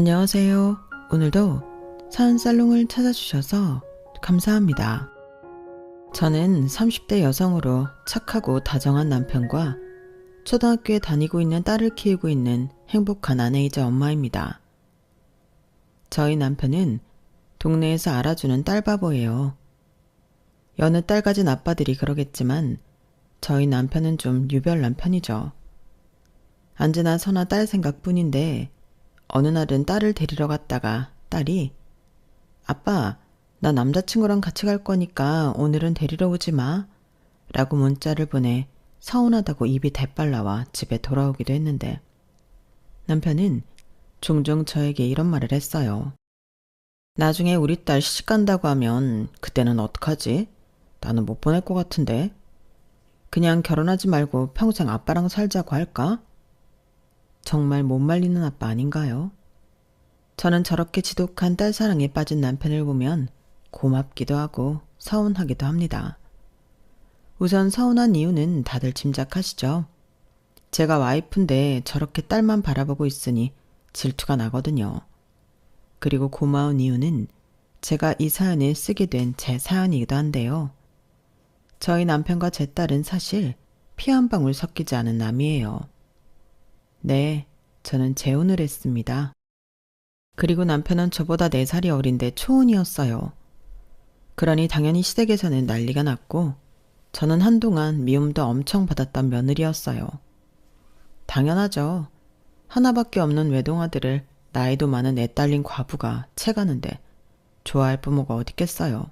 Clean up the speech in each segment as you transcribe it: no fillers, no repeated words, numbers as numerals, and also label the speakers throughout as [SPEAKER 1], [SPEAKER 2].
[SPEAKER 1] 안녕하세요. 오늘도 사은살롱을 찾아주셔서 감사합니다. 저는 30대 여성으로 착하고 다정한 남편과 초등학교에 다니고 있는 딸을 키우고 있는 행복한 아내이자 엄마입니다. 저희 남편은 동네에서 알아주는 딸바보예요. 여느 딸 가진 아빠들이 그러겠지만 저희 남편은 좀 유별난 편이죠. 언제나 선아 딸 생각뿐인데 어느 날은 딸을 데리러 갔다가 딸이 아빠, 나 남자친구랑 같이 갈 거니까 오늘은 데리러 오지 마 라고 문자를 보내 서운하다고 입이 대빨 나와 집에 돌아오기도 했는데 남편은 종종 저에게 이런 말을 했어요. 나중에 우리 딸 시집간다고 하면 그때는 어떡하지? 나는 못 보낼 것 같은데. 그냥 결혼하지 말고 평생 아빠랑 살자고 할까? 정말 못 말리는 아빠 아닌가요? 저는 저렇게 지독한 딸 사랑에 빠진 남편을 보면 고맙기도 하고 서운하기도 합니다. 우선 서운한 이유는 다들 짐작하시죠? 제가 와이프인데 저렇게 딸만 바라보고 있으니 질투가 나거든요. 그리고 고마운 이유는 제가 이 사연을 쓰게 된 제 사연이기도 한데요. 저희 남편과 제 딸은 사실 피 한 방울 섞이지 않은 남이에요. 네, 저는 재혼을 했습니다. 그리고 남편은 저보다 4살이 어린데 초혼이었어요. 그러니 당연히 시댁에서는 난리가 났고 저는 한동안 미움도 엄청 받았던 며느리였어요. 당연하죠. 하나밖에 없는 외동아들을 나이도 많은 애 딸린 과부가 채가는데 좋아할 부모가 어딨겠어요.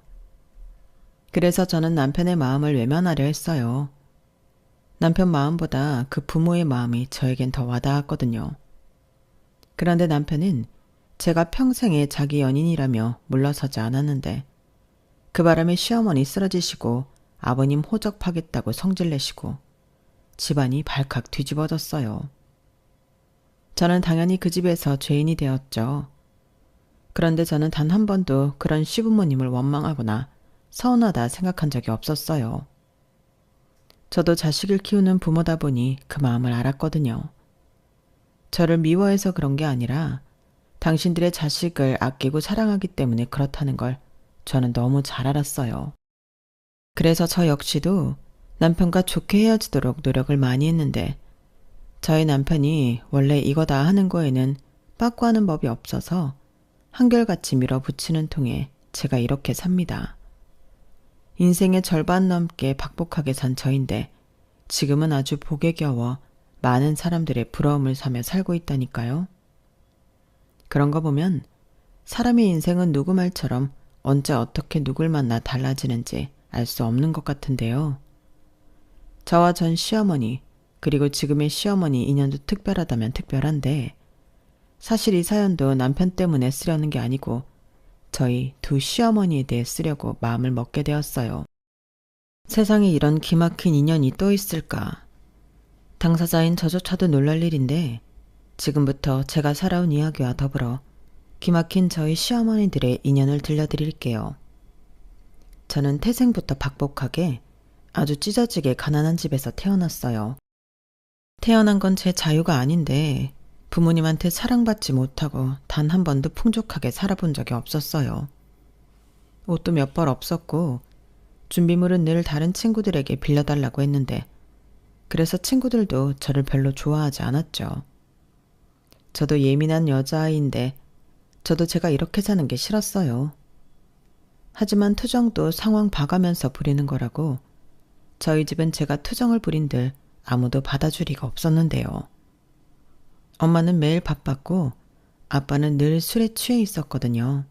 [SPEAKER 1] 그래서 저는 남편의 마음을 외면하려 했어요. 남편 마음보다 그 부모의 마음이 저에겐 더 와닿았거든요. 그런데 남편은 제가 평생에 자기 연인이라며 물러서지 않았는데 그 바람에 시어머니 쓰러지시고 아버님 호적하겠다고 성질내시고 집안이 발칵 뒤집어졌어요. 저는 당연히 그 집에서 죄인이 되었죠. 그런데 저는 단 한 번도 그런 시부모님을 원망하거나 서운하다 생각한 적이 없었어요. 저도 자식을 키우는 부모다 보니 그 마음을 알았거든요. 저를 미워해서 그런 게 아니라 당신들의 자식을 아끼고 사랑하기 때문에 그렇다는 걸 저는 너무 잘 알았어요. 그래서 저 역시도 남편과 좋게 헤어지도록 노력을 많이 했는데 저희 남편이 원래 이거다 하는 거에는 빠꾸하는 법이 없어서 한결같이 밀어붙이는 통에 제가 이렇게 삽니다. 인생의 절반 넘게 박복하게 산 저인데 지금은 아주 복에 겨워 많은 사람들의 부러움을 사며 살고 있다니까요. 그런 거 보면 사람의 인생은 누구 말처럼 언제 어떻게 누굴 만나 달라지는지 알 수 없는 것 같은데요. 저와 전 시어머니 그리고 지금의 시어머니 인연도 특별하다면 특별한데 사실 이 사연도 남편 때문에 쓰려는 게 아니고 저희 두 시어머니에 대해 쓰려고 마음을 먹게 되었어요. 세상에 이런 기막힌 인연이 또 있을까. 당사자인 저조차도 놀랄 일인데 지금부터 제가 살아온 이야기와 더불어 기막힌 저희 시어머니들의 인연을 들려드릴게요. 저는 태생부터 박복하게 아주 찢어지게 가난한 집에서 태어났어요. 태어난 건 제 자유가 아닌데 부모님한테 사랑받지 못하고 단 한 번도 풍족하게 살아본 적이 없었어요. 옷도 몇 벌 없었고 준비물은 늘 다른 친구들에게 빌려달라고 했는데 그래서 친구들도 저를 별로 좋아하지 않았죠. 저도 예민한 여자아이인데 저도 제가 이렇게 사는 게 싫었어요. 하지만 투정도 상황 봐가면서 부리는 거라고 저희 집은 제가 투정을 부린들 아무도 받아줄 리가 없었는데요. 엄마는 매일 바빴고 아빠는 늘 술에 취해 있었거든요.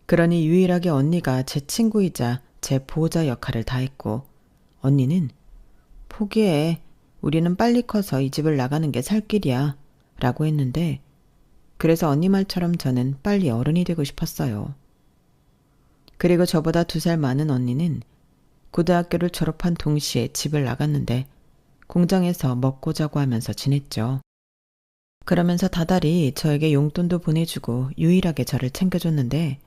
[SPEAKER 1] 그러니 유일하게 언니가 제 친구이자 제 보호자 역할을 다했고 언니는 포기해. 우리는 빨리 커서 이 집을 나가는 게 살 길이야 라고 했는데 그래서 언니 말처럼 저는 빨리 어른이 되고 싶었어요. 그리고 저보다 2살 많은 언니는 고등학교를 졸업한 동시에 집을 나갔는데 공장에서 먹고 자고 하면서 지냈죠. 그러면서 다달이 저에게 용돈도 보내주고 유일하게 저를 챙겨줬는데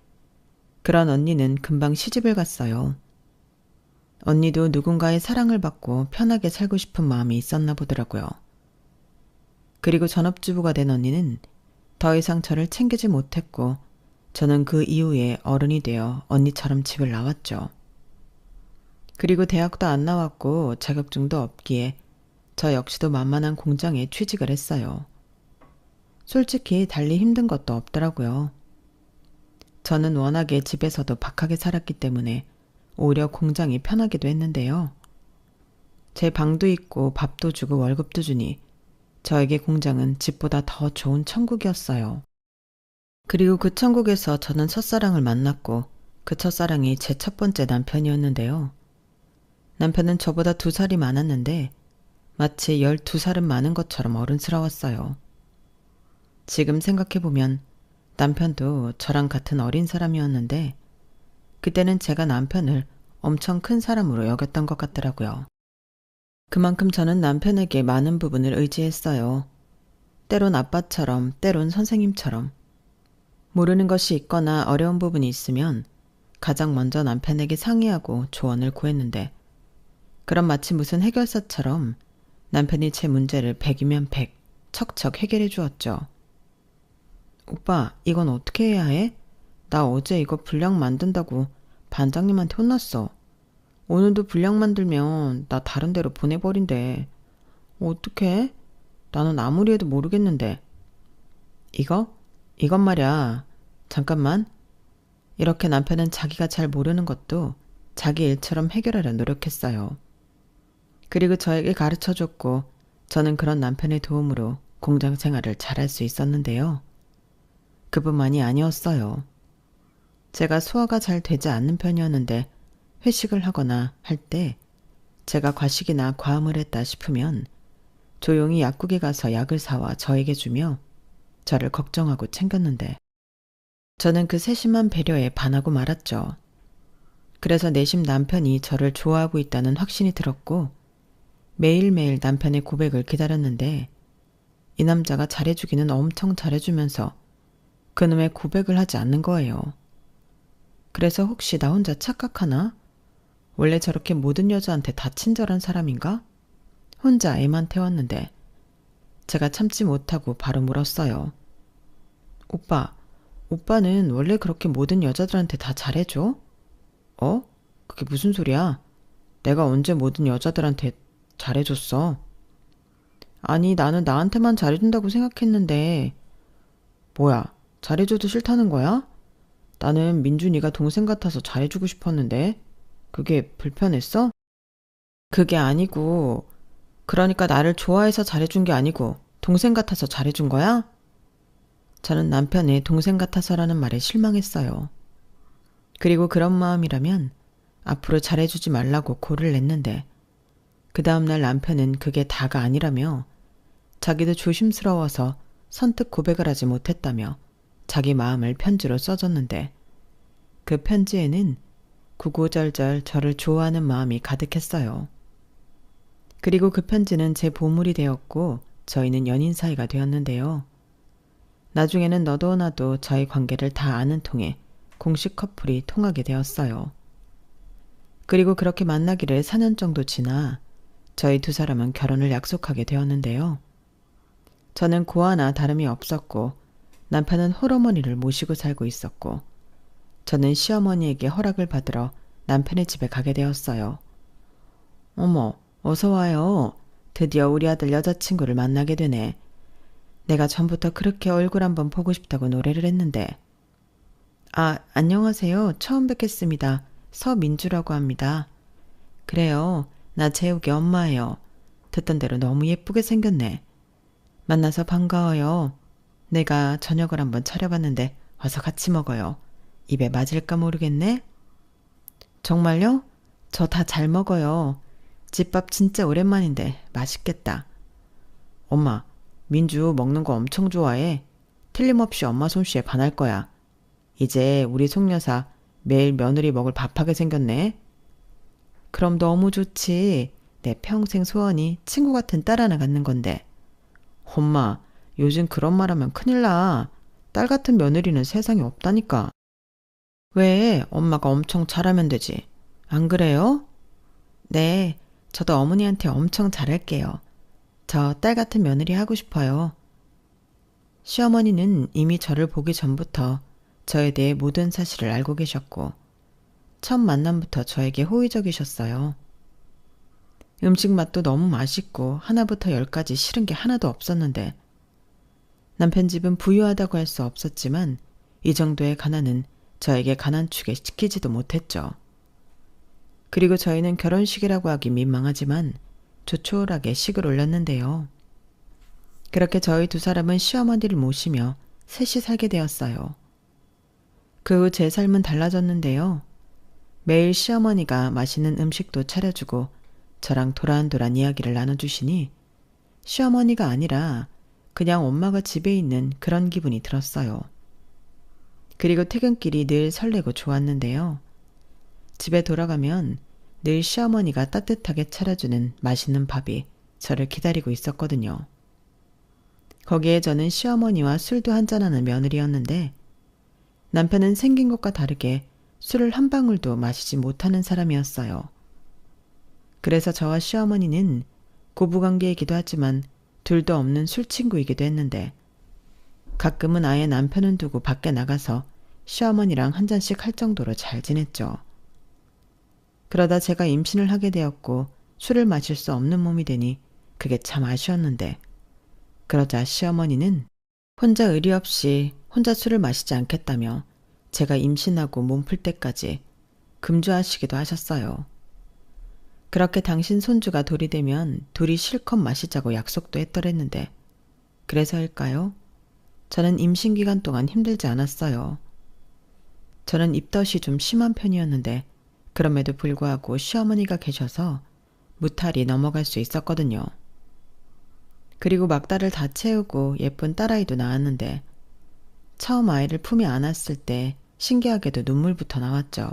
[SPEAKER 1] 그런 언니는 금방 시집을 갔어요. 언니도 누군가의 사랑을 받고 편하게 살고 싶은 마음이 있었나 보더라고요. 그리고 전업주부가 된 언니는 더 이상 저를 챙기지 못했고 저는 그 이후에 어른이 되어 언니처럼 집을 나왔죠. 그리고 대학도 안 나왔고 자격증도 없기에 저 역시도 만만한 공장에 취직을 했어요. 솔직히 달리 힘든 것도 없더라고요. 저는 워낙에 집에서도 박하게 살았기 때문에 오히려 공장이 편하기도 했는데요. 제 방도 있고 밥도 주고 월급도 주니 저에게 공장은 집보다 더 좋은 천국이었어요. 그리고 그 천국에서 저는 첫사랑을 만났고 그 첫사랑이 제 첫 번째 남편이었는데요. 남편은 저보다 2살이 많았는데 마치 12살은 많은 것처럼 어른스러웠어요. 지금 생각해보면 남편도 저랑 같은 어린 사람이었는데 그때는 제가 남편을 엄청 큰 사람으로 여겼던 것 같더라고요. 그만큼 저는 남편에게 많은 부분을 의지했어요. 때론 아빠처럼, 때론 선생님처럼. 모르는 것이 있거나 어려운 부분이 있으면 가장 먼저 남편에게 상의하고 조언을 구했는데 그럼 마치 무슨 해결사처럼 남편이 제 문제를 100이면 100 척척 해결해 주었죠. 오빠, 이건 어떻게 해야 해? 나 어제 이거 분량 만든다고 반장님한테 혼났어. 오늘도 분량 만들면 나 다른 데로 보내버린대. 어떡해? 나는 아무리 해도 모르겠는데. 이건 말이야. 잠깐만. 이렇게 남편은 자기가 잘 모르는 것도 자기 일처럼 해결하려 노력했어요. 그리고 저에게 가르쳐줬고 저는 그런 남편의 도움으로 공장 생활을 잘할 수 있었는데요. 그뿐만이 아니었어요. 제가 소화가 잘 되지 않는 편이었는데 회식을 하거나 할 때 제가 과식이나 과음을 했다 싶으면 조용히 약국에 가서 약을 사와 저에게 주며 저를 걱정하고 챙겼는데 저는 그 세심한 배려에 반하고 말았죠. 그래서 내심 남편이 저를 좋아하고 있다는 확신이 들었고 매일매일 남편의 고백을 기다렸는데 이 남자가 잘해주기는 엄청 잘해주면서 그놈의 고백을 하지 않는 거예요. 그래서 혹시 나 혼자 착각하나? 원래 저렇게 모든 여자한테 다 친절한 사람인가? 혼자 애만 태웠는데 제가 참지 못하고 바로 물었어요. 오빠는 원래 그렇게 모든 여자들한테 다 잘해줘? 그게 무슨 소리야? 내가 언제 모든 여자들한테 잘해줬어? 아니, 나는 나한테만 잘해준다고 생각했는데 뭐야, 잘해줘도 싫다는 거야? 나는 민준이가 동생 같아서 잘해주고 싶었는데 그게 불편했어? 그게 아니고 그러니까 나를 좋아해서 잘해준 게 아니고 동생 같아서 잘해준 거야? 저는 남편의 동생 같아서라는 말에 실망했어요. 그리고 그런 마음이라면 앞으로 잘해주지 말라고 고를 냈는데 그 다음날 남편은 그게 다가 아니라며 자기도 조심스러워서 선뜻 고백을 하지 못했다며 자기 마음을 편지로 써줬는데 그 편지에는 구구절절 저를 좋아하는 마음이 가득했어요. 그리고 그 편지는 제 보물이 되었고 저희는 연인 사이가 되었는데요. 나중에는 너도 나도 저희 관계를 다 아는 통에 공식 커플이 통하게 되었어요. 그리고 그렇게 만나기를 4년 정도 지나 저희 2사람은 결혼을 약속하게 되었는데요. 저는 고아나 다름이 없었고 남편은 홀어머니를 모시고 살고 있었고 저는 시어머니에게 허락을 받으러 남편의 집에 가게 되었어요. 어머, 어서 와요. 드디어 우리 아들 여자친구를 만나게 되네. 내가 전부터 그렇게 얼굴 한번 보고 싶다고 노래를 했는데. 아, 안녕하세요. 처음 뵙겠습니다. 서민주라고 합니다. 그래요. 나 재욱이 엄마예요. 듣던 대로 너무 예쁘게 생겼네. 만나서 반가워요. 내가 저녁을 한번 차려봤는데 와서 같이 먹어요. 입에 맞을까 모르겠네. 정말요? 저 다 잘 먹어요. 집밥 진짜 오랜만인데 맛있겠다. 엄마, 민주 먹는 거 엄청 좋아해. 틀림없이 엄마 솜씨에 반할 거야. 이제 우리 속여사 매일 며느리 먹을 밥하게 생겼네. 그럼 너무 좋지. 내 평생 소원이 친구 같은 딸 하나 갖는 건데. 엄마, 요즘 그런 말 하면 큰일 나. 딸 같은 며느리는 세상에 없다니까. 왜? 엄마가 엄청 잘하면 되지. 안 그래요? 네, 저도 어머니한테 엄청 잘할게요. 저 딸 같은 며느리 하고 싶어요. 시어머니는 이미 저를 보기 전부터 저에 대해 모든 사실을 알고 계셨고 첫 만남부터 저에게 호의적이셨어요. 음식 맛도 너무 맛있고 하나부터 열까지 싫은 게 하나도 없었는데 남편 집은 부유하다고 할 수 없었지만 이 정도의 가난은 저에게 가난축에 시키지도 못했죠. 그리고 저희는 결혼식이라고 하기 민망하지만 조촐하게 식을 올렸는데요. 그렇게 저희 두 사람은 시어머니를 모시며 셋이 살게 되었어요. 그 후 제 삶은 달라졌는데요. 매일 시어머니가 맛있는 음식도 차려주고 저랑 도란도란 이야기를 나눠주시니 시어머니가 아니라 그냥 엄마가 집에 있는 그런 기분이 들었어요. 그리고 퇴근길이 늘 설레고 좋았는데요. 집에 돌아가면 늘 시어머니가 따뜻하게 차려주는 맛있는 밥이 저를 기다리고 있었거든요. 거기에 저는 시어머니와 술도 한잔하는 며느리였는데 남편은 생긴 것과 다르게 술을 한 방울도 마시지 못하는 사람이었어요. 그래서 저와 시어머니는 고부관계이기도 하지만 둘도 없는 술친구이기도 했는데 가끔은 아예 남편은 두고 밖에 나가서 시어머니랑 한 잔씩 할 정도로 잘 지냈죠. 그러다 제가 임신을 하게 되었고 술을 마실 수 없는 몸이 되니 그게 참 아쉬웠는데 그러자 시어머니는 혼자 의리 없이 혼자 술을 마시지 않겠다며 제가 임신하고 몸 풀 때까지 금주하시기도 하셨어요. 그렇게 당신 손주가 돌이 되면 둘이 실컷 마시자고 약속도 했더랬는데 그래서일까요? 저는 임신 기간 동안 힘들지 않았어요. 저는 입덧이 좀 심한 편이었는데 그럼에도 불구하고 시어머니가 계셔서 무탈이 넘어갈 수 있었거든요. 그리고 막달을 다 채우고 예쁜 딸아이도 낳았는데 처음 아이를 품에 안았을 때 신기하게도 눈물부터 나왔죠.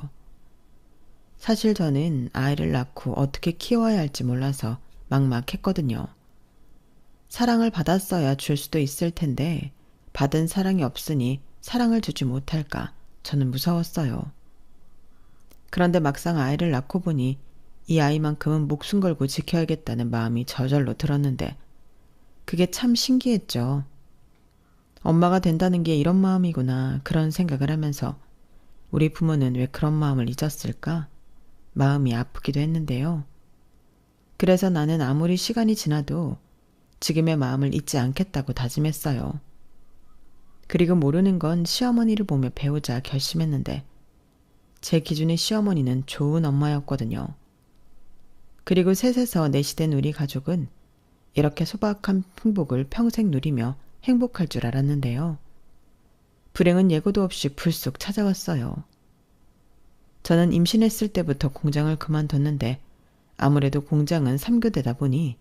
[SPEAKER 1] 사실 저는 아이를 낳고 어떻게 키워야 할지 몰라서 막막했거든요. 사랑을 받았어야 줄 수도 있을 텐데 받은 사랑이 없으니 사랑을 주지 못할까 저는 무서웠어요. 그런데 막상 아이를 낳고 보니 이 아이만큼은 목숨 걸고 지켜야겠다는 마음이 저절로 들었는데 그게 참 신기했죠. 엄마가 된다는 게 이런 마음이구나 그런 생각을 하면서 우리 부모는 왜 그런 마음을 잊었을까? 마음이 아프기도 했는데요. 그래서 나는 아무리 시간이 지나도 지금의 마음을 잊지 않겠다고 다짐했어요. 그리고 모르는 건 시어머니를 보며 배우자 결심했는데 제 기준의 시어머니는 좋은 엄마였거든요. 그리고 셋에서 넷이 된 우리 가족은 이렇게 소박한 행복을 평생 누리며 행복할 줄 알았는데요. 불행은 예고도 없이 불쑥 찾아왔어요. 저는 임신했을 때부터 공장을 그만뒀는데 아무래도 공장은 3교대다 보니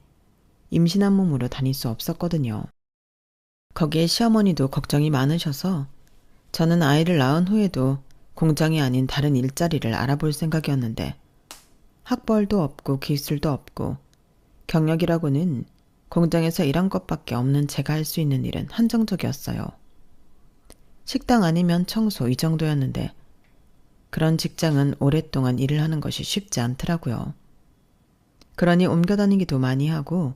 [SPEAKER 1] 임신한 몸으로 다닐 수 없었거든요. 거기에 시어머니도 걱정이 많으셔서 저는 아이를 낳은 후에도 공장이 아닌 다른 일자리를 알아볼 생각이었는데 학벌도 없고 기술도 없고 경력이라고는 공장에서 일한 것밖에 없는 제가 할 수 있는 일은 한정적이었어요. 식당 아니면 청소 이 정도였는데 그런 직장은 오랫동안 일을 하는 것이 쉽지 않더라고요. 그러니 옮겨 다니기도 많이 하고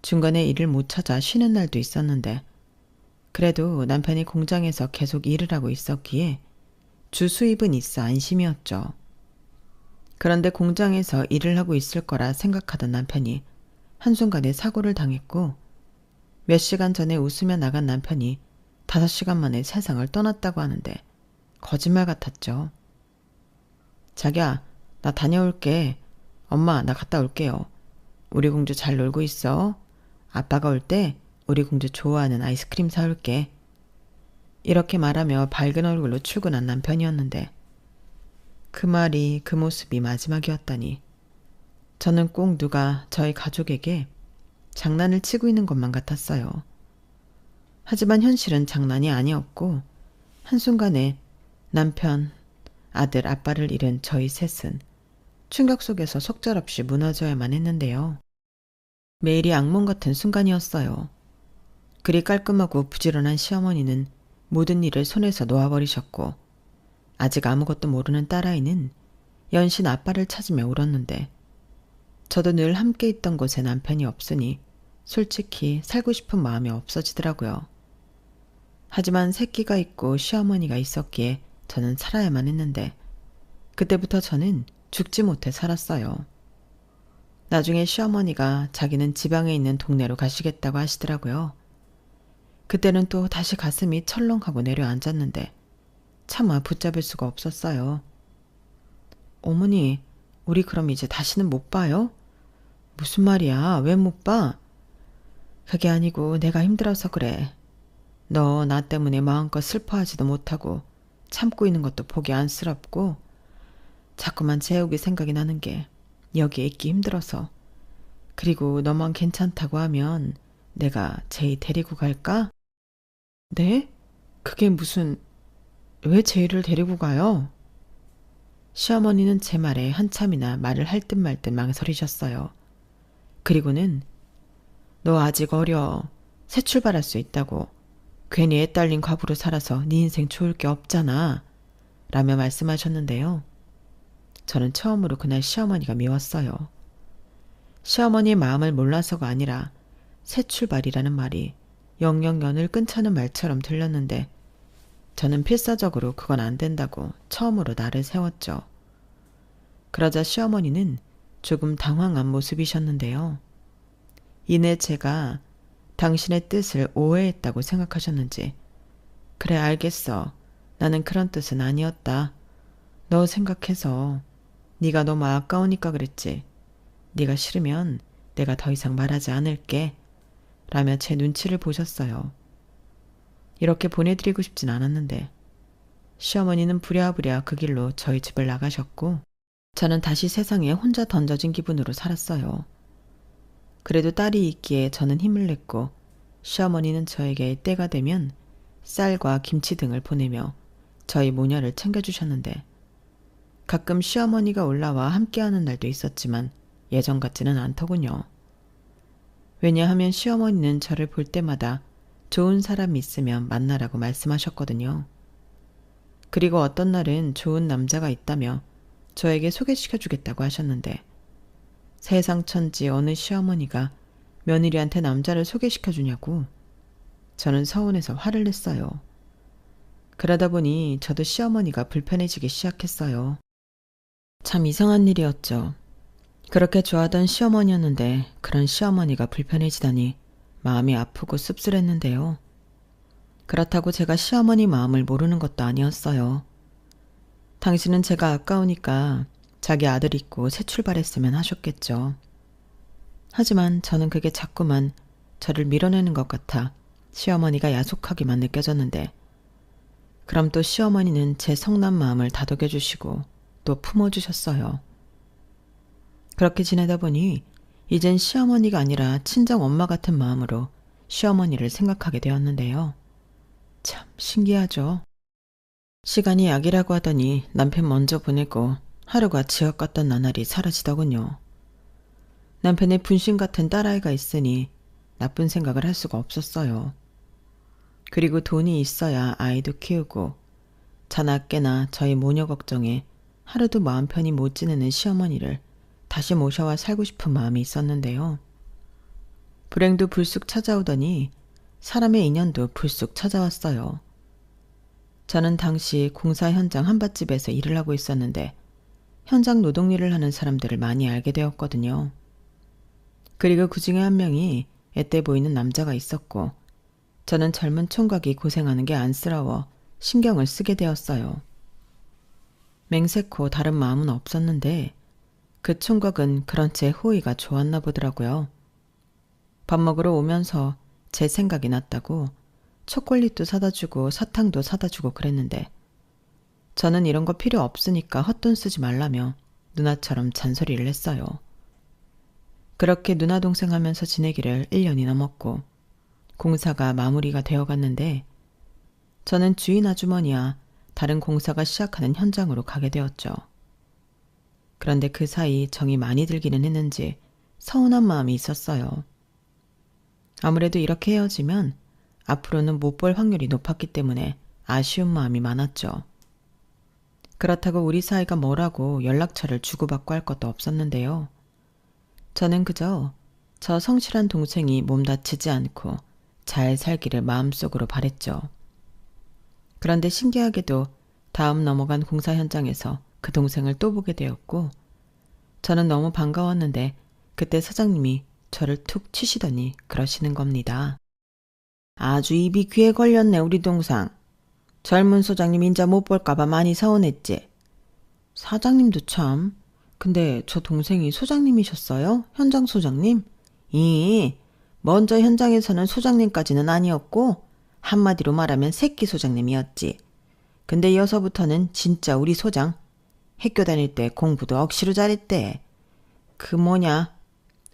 [SPEAKER 1] 중간에 일을 못 찾아 쉬는 날도 있었는데 그래도 남편이 공장에서 계속 일을 하고 있었기에 주 수입은 있어 안심이었죠. 그런데 공장에서 일을 하고 있을 거라 생각하던 남편이 한순간에 사고를 당했고 몇 시간 전에 웃으며 나간 남편이 5시간 만에 세상을 떠났다고 하는데 거짓말 같았죠. 자기야, 나 다녀올게. 엄마, 나 갔다 올게요. 우리 공주 잘 놀고 있어. 아빠가 올 때 우리 공주 좋아하는 아이스크림 사올게. 이렇게 말하며 밝은 얼굴로 출근한 남편이었는데 그 말이 그 모습이 마지막이었다니 저는 꼭 누가 저희 가족에게 장난을 치고 있는 것만 같았어요. 하지만 현실은 장난이 아니었고 한순간에 남편, 아들, 아빠를 잃은 저희 셋은 충격 속에서 속절없이 무너져야만 했는데요. 매일이 악몽 같은 순간이었어요. 그리 깔끔하고 부지런한 시어머니는 모든 일을 손에서 놓아버리셨고 아직 아무것도 모르는 딸아이는 연신 아빠를 찾으며 울었는데 저도 늘 함께 있던 곳에 남편이 없으니 솔직히 살고 싶은 마음이 없어지더라고요. 하지만 새끼가 있고 시어머니가 있었기에 저는 살아야만 했는데 그때부터 저는 죽지 못해 살았어요. 나중에 시어머니가 자기는 지방에 있는 동네로 가시겠다고 하시더라고요. 그때는 또 다시 가슴이 철렁하고 내려앉았는데 차마 붙잡을 수가 없었어요. 어머니, 우리 그럼 이제 다시는 못 봐요? 무슨 말이야? 왜 못 봐? 그게 아니고 내가 힘들어서 그래. 너 나 때문에 마음껏 슬퍼하지도 못하고 참고 있는 것도 보기 안쓰럽고 자꾸만 재욱이 생각이 나는 게 여기에 있기 힘들어서. 그리고 너만 괜찮다고 하면 내가 제이 데리고 갈까? 네? 그게 무슨... 왜 제이를 데리고 가요? 시어머니는 제 말에 한참이나 말을 할 듯 말 듯 망설이셨어요. 그리고는 너 아직 어려. 새 출발할 수 있다고. 괜히 애 딸린 과부로 살아서 네 인생 좋을 게 없잖아. 라며 말씀하셨는데요. 저는 처음으로 그날 시어머니가 미웠어요. 시어머니의 마음을 몰라서가 아니라 새 출발이라는 말이 영영 연을 끊자는 말처럼 들렸는데 저는 필사적으로 그건 안 된다고 처음으로 날을 세웠죠. 그러자 시어머니는 조금 당황한 모습이셨는데요. 이내 제가 당신의 뜻을 오해했다고 생각하셨는지 그래 알겠어. 나는 그런 뜻은 아니었다. 너 생각해서 네가 너무 아까우니까 그랬지. 네가 싫으면 내가 더 이상 말하지 않을게. 라며 제 눈치를 보셨어요. 이렇게 보내드리고 싶진 않았는데 시어머니는 부랴부랴 그 길로 저희 집을 나가셨고 저는 다시 세상에 혼자 던져진 기분으로 살았어요. 그래도 딸이 있기에 저는 힘을 냈고 시어머니는 저에게 때가 되면 쌀과 김치 등을 보내며 저희 모녀를 챙겨주셨는데 가끔 시어머니가 올라와 함께하는 날도 있었지만 예전 같지는 않더군요. 왜냐하면 시어머니는 저를 볼 때마다 좋은 사람이 있으면 만나라고 말씀하셨거든요. 그리고 어떤 날은 좋은 남자가 있다며 저에게 소개시켜주겠다고 하셨는데 세상 천지 어느 시어머니가 며느리한테 남자를 소개시켜주냐고 저는 서운해서 화를 냈어요. 그러다 보니 저도 시어머니가 불편해지기 시작했어요. 참 이상한 일이었죠. 그렇게 좋아하던 시어머니였는데 그런 시어머니가 불편해지다니 마음이 아프고 씁쓸했는데요. 그렇다고 제가 시어머니 마음을 모르는 것도 아니었어요. 당신은 제가 아까우니까 자기 아들 있고 새 출발했으면 하셨겠죠. 하지만 저는 그게 자꾸만 저를 밀어내는 것 같아 시어머니가 야속하기만 느껴졌는데 그럼 또 시어머니는 제 성난 마음을 다독여주시고 또 품어주셨어요. 그렇게 지내다 보니 이젠 시어머니가 아니라 친정 엄마 같은 마음으로 시어머니를 생각하게 되었는데요. 참 신기하죠. 시간이 약이라고 하더니 남편 먼저 보내고 하루가 지옥 같던 나날이 사라지더군요. 남편의 분신 같은 딸아이가 있으니 나쁜 생각을 할 수가 없었어요. 그리고 돈이 있어야 아이도 키우고 자나깨나 저희 모녀 걱정에 하루도 마음 편히 못 지내는 시어머니를 다시 모셔와 살고 싶은 마음이 있었는데요. 불행도 불쑥 찾아오더니 사람의 인연도 불쑥 찾아왔어요. 저는 당시 공사 현장 한밭집에서 일을 하고 있었는데 현장 노동일을 하는 사람들을 많이 알게 되었거든요. 그리고 그 중에 한 명이 앳돼 보이는 남자가 있었고 저는 젊은 총각이 고생하는 게 안쓰러워 신경을 쓰게 되었어요. 맹세코 다른 마음은 없었는데 그 총각은 그런 채 호의가 좋았나 보더라고요. 밥 먹으러 오면서 제 생각이 났다고 초콜릿도 사다 주고 사탕도 사다 주고 그랬는데 저는 이런 거 필요 없으니까 헛돈 쓰지 말라며 누나처럼 잔소리를 했어요. 그렇게 누나 동생 하면서 지내기를 1년이 넘었고 공사가 마무리가 되어 갔는데 저는 주인 아주머니와 다른 공사가 시작하는 현장으로 가게 되었죠. 그런데 그 사이 정이 많이 들기는 했는지 서운한 마음이 있었어요. 아무래도 이렇게 헤어지면 앞으로는 못 볼 확률이 높았기 때문에 아쉬운 마음이 많았죠. 그렇다고 우리 사이가 뭐라고 연락처를 주고받고 할 것도 없었는데요. 저는 그저 저 성실한 동생이 몸 다치지 않고 잘 살기를 마음속으로 바랬죠. 그런데 신기하게도 다음 넘어간 공사 현장에서 그 동생을 또 보게 되었고, 저는 너무 반가웠는데 그때 사장님이 저를 툭 치시더니 그러시는 겁니다. 아주 입이 귀에 걸렸네 우리 동상. 젊은 소장님 인자 못 볼까봐 많이 서운했지. 사장님도 참. 근데 저 동생이 소장님이셨어요? 현장 소장님? 먼저 현장에서는 소장님까지는 아니었고 한마디로 말하면 새끼 소장님이었지. 근데 이어서부터는 진짜 우리 소장. 학교 다닐 때 공부도 억시로 잘했대.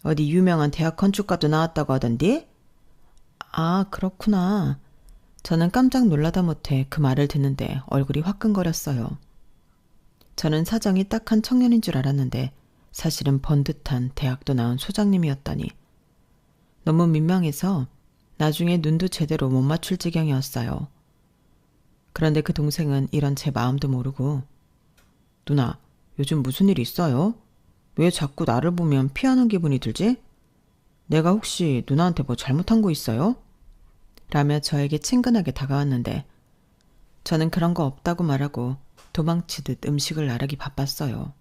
[SPEAKER 1] 어디 유명한 대학 건축가도 나왔다고 하던디? 아, 그렇구나. 저는 깜짝 놀라다 못해 그 말을 듣는데 얼굴이 화끈거렸어요. 저는 사정이 딱한 청년인 줄 알았는데 사실은 번듯한 대학도 나온 소장님이었다니. 너무 민망해서 나중에 눈도 제대로 못 맞출 지경이었어요. 그런데 그 동생은 이런 제 마음도 모르고 누나, 요즘 무슨 일 있어요? 왜 자꾸 나를 보면 피하는 기분이 들지? 내가 혹시 누나한테 뭐 잘못한 거 있어요? 라며 저에게 친근하게 다가왔는데 저는 그런 거 없다고 말하고 도망치듯 음식을 나르기 바빴어요.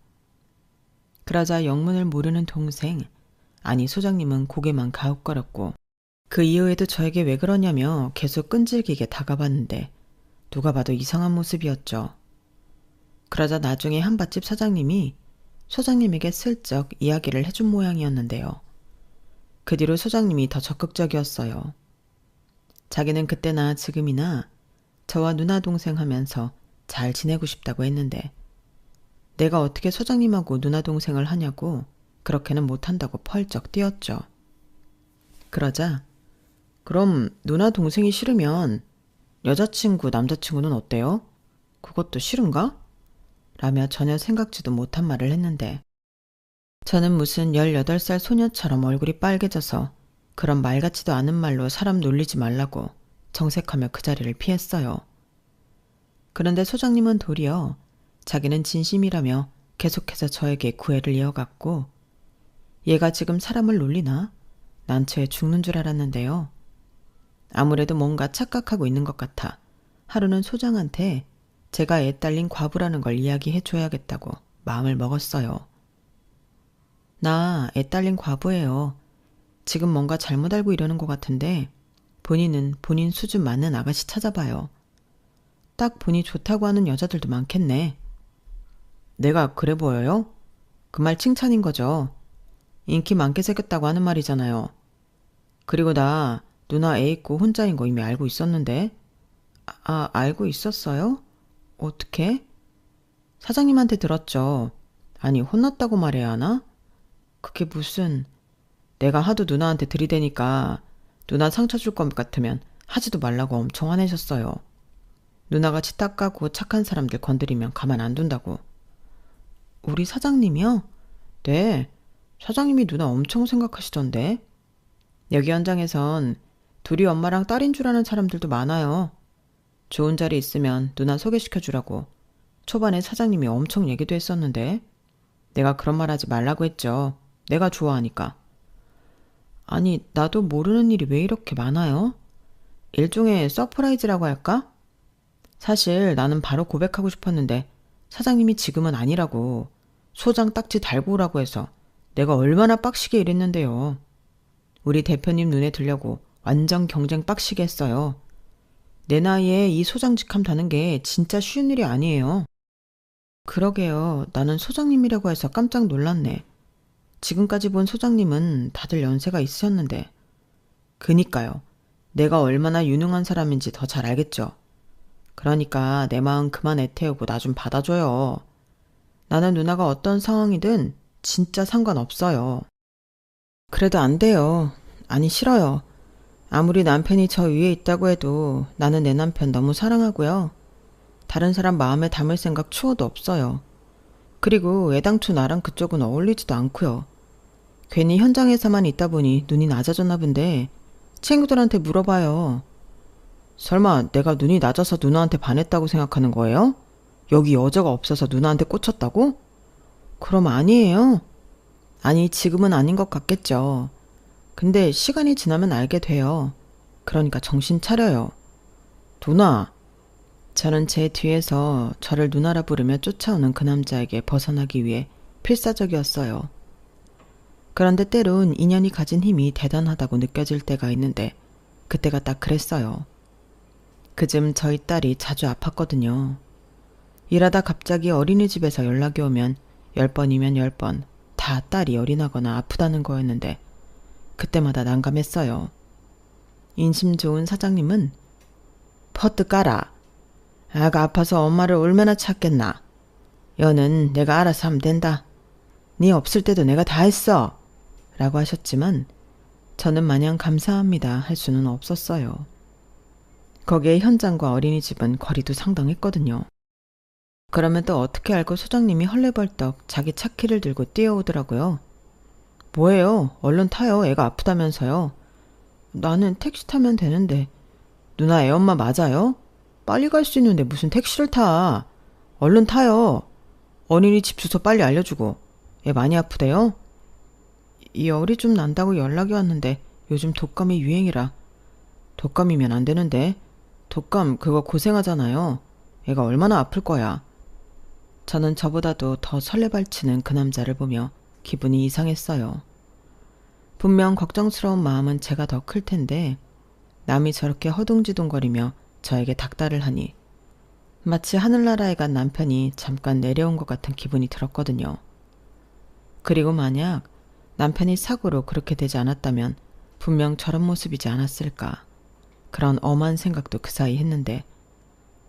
[SPEAKER 1] 그러자 영문을 모르는 동생, 아니 소장님은 고개만 가웃거렸고 그 이후에도 저에게 왜 그러냐며 계속 끈질기게 다가봤는데 누가 봐도 이상한 모습이었죠. 그러자 나중에 한밭집 사장님이 소장님에게 슬쩍 이야기를 해준 모양이었는데요. 그 뒤로 소장님이 더 적극적이었어요. 자기는 그때나 지금이나 저와 누나 동생 하면서 잘 지내고 싶다고 했는데 내가 어떻게 소장님하고 누나 동생을 하냐고 그렇게는 못한다고 펄쩍 뛰었죠. 그러자 그럼 누나 동생이 싫으면 여자친구, 남자친구는 어때요? 그것도 싫은가? 라며 전혀 생각지도 못한 말을 했는데 저는 무슨 18살 소녀처럼 얼굴이 빨개져서 그런 말 같지도 않은 말로 사람 놀리지 말라고 정색하며 그 자리를 피했어요. 그런데 소장님은 도리어 자기는 진심이라며 계속해서 저에게 구애를 이어갔고 얘가 지금 사람을 놀리나? 난처해 죽는 줄 알았는데요. 아무래도 뭔가 착각하고 있는 것 같아 하루는 소장한테 제가 애 딸린 과부라는 걸 이야기해 줘야겠다고 마음을 먹었어요. 나 애 딸린 과부예요. 지금 뭔가 잘못 알고 이러는 것 같은데 본인은 본인 수준 맞는 아가씨 찾아봐요. 딱 보니 좋다고 하는 여자들도 많겠네. 내가 그래 보여요? 그 말 칭찬인 거죠. 인기 많게 생겼다고 하는 말이잖아요. 그리고 나 누나 애 있고 혼자인 거 이미 알고 있었는데. 아, 알고 있었어요? 어떻게? 사장님한테 들었죠. 아니, 혼났다고 말해야 하나? 그게 무슨... 내가 하도 누나한테 들이대니까 누나 상처 줄 것 같으면 하지도 말라고 엄청 화내셨어요. 누나가 치탁 까고 착한 사람들 건드리면 가만 안 둔다고. 우리 사장님이요? 네, 사장님이 누나 엄청 생각하시던데. 여기 현장에선 둘이 엄마랑 딸인 줄 아는 사람들도 많아요. 좋은 자리 있으면 누나 소개시켜주라고 초반에 사장님이 엄청 얘기도 했었는데 내가 그런 말 하지 말라고 했죠. 내가 좋아하니까. 아니, 나도 모르는 일이 왜 이렇게 많아요? 일종의 서프라이즈라고 할까? 사실 나는 바로 고백하고 싶었는데 사장님이 지금은 아니라고 소장 딱지 달고 오라고 해서 내가 얼마나 빡시게 일했는데요. 우리 대표님 눈에 들려고 완전 경쟁 빡시게 했어요. 내 나이에 이 소장직함 다는 게 진짜 쉬운 일이 아니에요. 그러게요. 나는 소장님이라고 해서 깜짝 놀랐네. 지금까지 본 소장님은 다들 연세가 있으셨는데. 그니까요. 내가 얼마나 유능한 사람인지 더 잘 알겠죠. 그러니까 내 마음 그만 애태우고 나 좀 받아줘요. 나는 누나가 어떤 상황이든 진짜 상관없어요. 그래도 안 돼요. 아니, 싫어요. 아무리 남편이 저 위에 있다고 해도 나는 내 남편 너무 사랑하고요. 다른 사람 마음에 담을 생각 추워도 없어요. 그리고 애당초 나랑 그쪽은 어울리지도 않고요. 괜히 현장에서만 있다 보니 눈이 낮아졌나 본데 친구들한테 물어봐요. 설마 내가 눈이 낮아서 누나한테 반했다고 생각하는 거예요? 여기 여자가 없어서 누나한테 꽂혔다고? 그럼 아니에요. 아니, 지금은 아닌 것 같겠죠. 근데 시간이 지나면 알게 돼요. 그러니까 정신 차려요. 누나, 저는 제 뒤에서 저를 누나라 부르며 쫓아오는 그 남자에게 벗어나기 위해 필사적이었어요. 그런데 때론 인연이 가진 힘이 대단하다고 느껴질 때가 있는데 그때가 딱 그랬어요. 그즘 저희 딸이 자주 아팠거든요. 일하다 갑자기 어린이집에서 연락이 오면 10번이면 10번 다 딸이 열이 나거나 아프다는 거였는데 그때마다 난감했어요. 인심 좋은 사장님은 퍼뜩 까라. 아가 아파서 엄마를 얼마나 찾겠나. 여는 내가 알아서 하면 된다. 네 없을 때도 내가 다 했어. 라고 하셨지만 저는 마냥 감사합니다 할 수는 없었어요. 거기에 현장과 어린이집은 거리도 상당했거든요. 그러면 또 어떻게 알고 소장님이 헐레벌떡 자기 차키를 들고 뛰어오더라고요. 뭐예요? 얼른 타요. 애가 아프다면서요. 나는 택시 타면 되는데. 누나 애 엄마 맞아요? 빨리 갈 수 있는데 무슨 택시를 타. 얼른 타요. 어린이집 주소 빨리 알려주고. 애 많이 아프대요? 열이 좀 난다고 연락이 왔는데 요즘 독감이 유행이라. 독감이면 안 되는데. 독감 그거 고생하잖아요. 애가 얼마나 아플 거야. 저는 저보다도 더 설레발치는 그 남자를 보며 기분이 이상했어요. 분명 걱정스러운 마음은 제가 더 클 텐데 남이 저렇게 허둥지둥거리며 저에게 닥달을 하니 마치 하늘나라에 간 남편이 잠깐 내려온 것 같은 기분이 들었거든요. 그리고 만약 남편이 사고로 그렇게 되지 않았다면 분명 저런 모습이지 않았을까. 그런 엄한 생각도 그 사이 했는데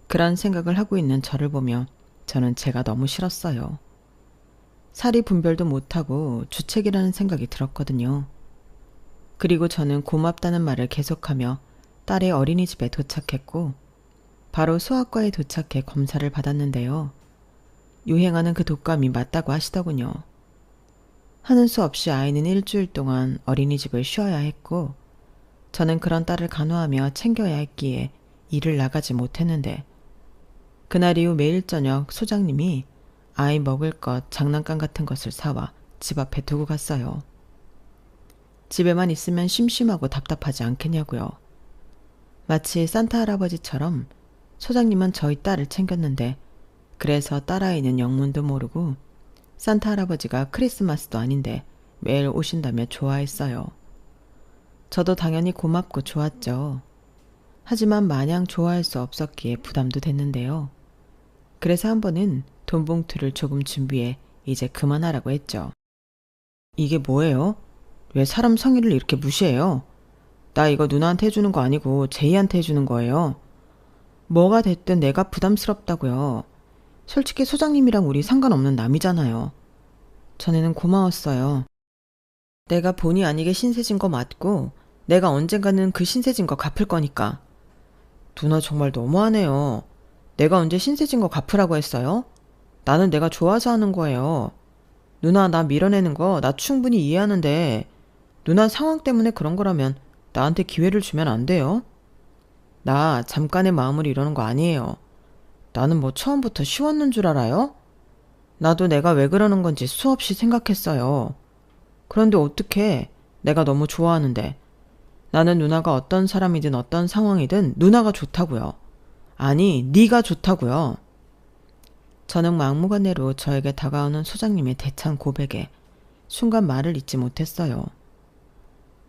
[SPEAKER 1] 그런 생각을 하고 있는 저를 보며 저는 제가 너무 싫었어요. 사리 분별도 못하고 주책이라는 생각이 들었거든요. 그리고 저는 고맙다는 말을 계속하며 딸의 어린이집에 도착했고 바로 소아과에 도착해 검사를 받았는데요. 유행하는 그 독감이 맞다고 하시더군요. 하는 수 없이 아이는 일주일 동안 어린이집을 쉬어야 했고 저는 그런 딸을 간호하며 챙겨야 했기에 일을 나가지 못했는데 그날 이후 매일 저녁 소장님이 아이 먹을 것, 장난감 같은 것을 사와 집 앞에 두고 갔어요. 집에만 있으면 심심하고 답답하지 않겠냐고요. 마치 산타 할아버지처럼 소장님은 저희 딸을 챙겼는데 그래서 딸아이는 영문도 모르고 산타 할아버지가 크리스마스도 아닌데 매일 오신다며 좋아했어요. 저도 당연히 고맙고 좋았죠. 하지만 마냥 좋아할 수 없었기에 부담도 됐는데요. 그래서 한 번은 돈 봉투를 조금 준비해 이제 그만하라고 했죠. 이게 뭐예요? 왜 사람 성의를 이렇게 무시해요? 나 이거 누나한테 해주는 거 아니고 제이한테 해주는 거예요. 뭐가 됐든 내가 부담스럽다고요. 솔직히 소장님이랑 우리 상관없는 남이잖아요. 전에는 고마웠어요. 내가 본의 아니게 신세진 거 맞고 내가 언젠가는 그 신세진 거 갚을 거니까. 누나 정말 너무하네요. 내가 언제 신세진 거 갚으라고 했어요? 나는 내가 좋아서 하는 거예요. 누나 나 밀어내는 거 나 충분히 이해하는데 누나 상황 때문에 그런 거라면 나한테 기회를 주면 안 돼요? 나 잠깐의 마음을 이러는 거 아니에요. 나는 뭐 처음부터 쉬웠는 줄 알아요? 나도 내가 왜 그러는 건지 수없이 생각했어요. 그런데 어떡해. 내가 너무 좋아하는데. 나는 누나가 어떤 사람이든 어떤 상황이든 누나가 좋다고요. 아니, 네가 좋다고요. 저는 막무가내로 저에게 다가오는 소장님의 대찬 고백에 순간 말을 잇지 못했어요.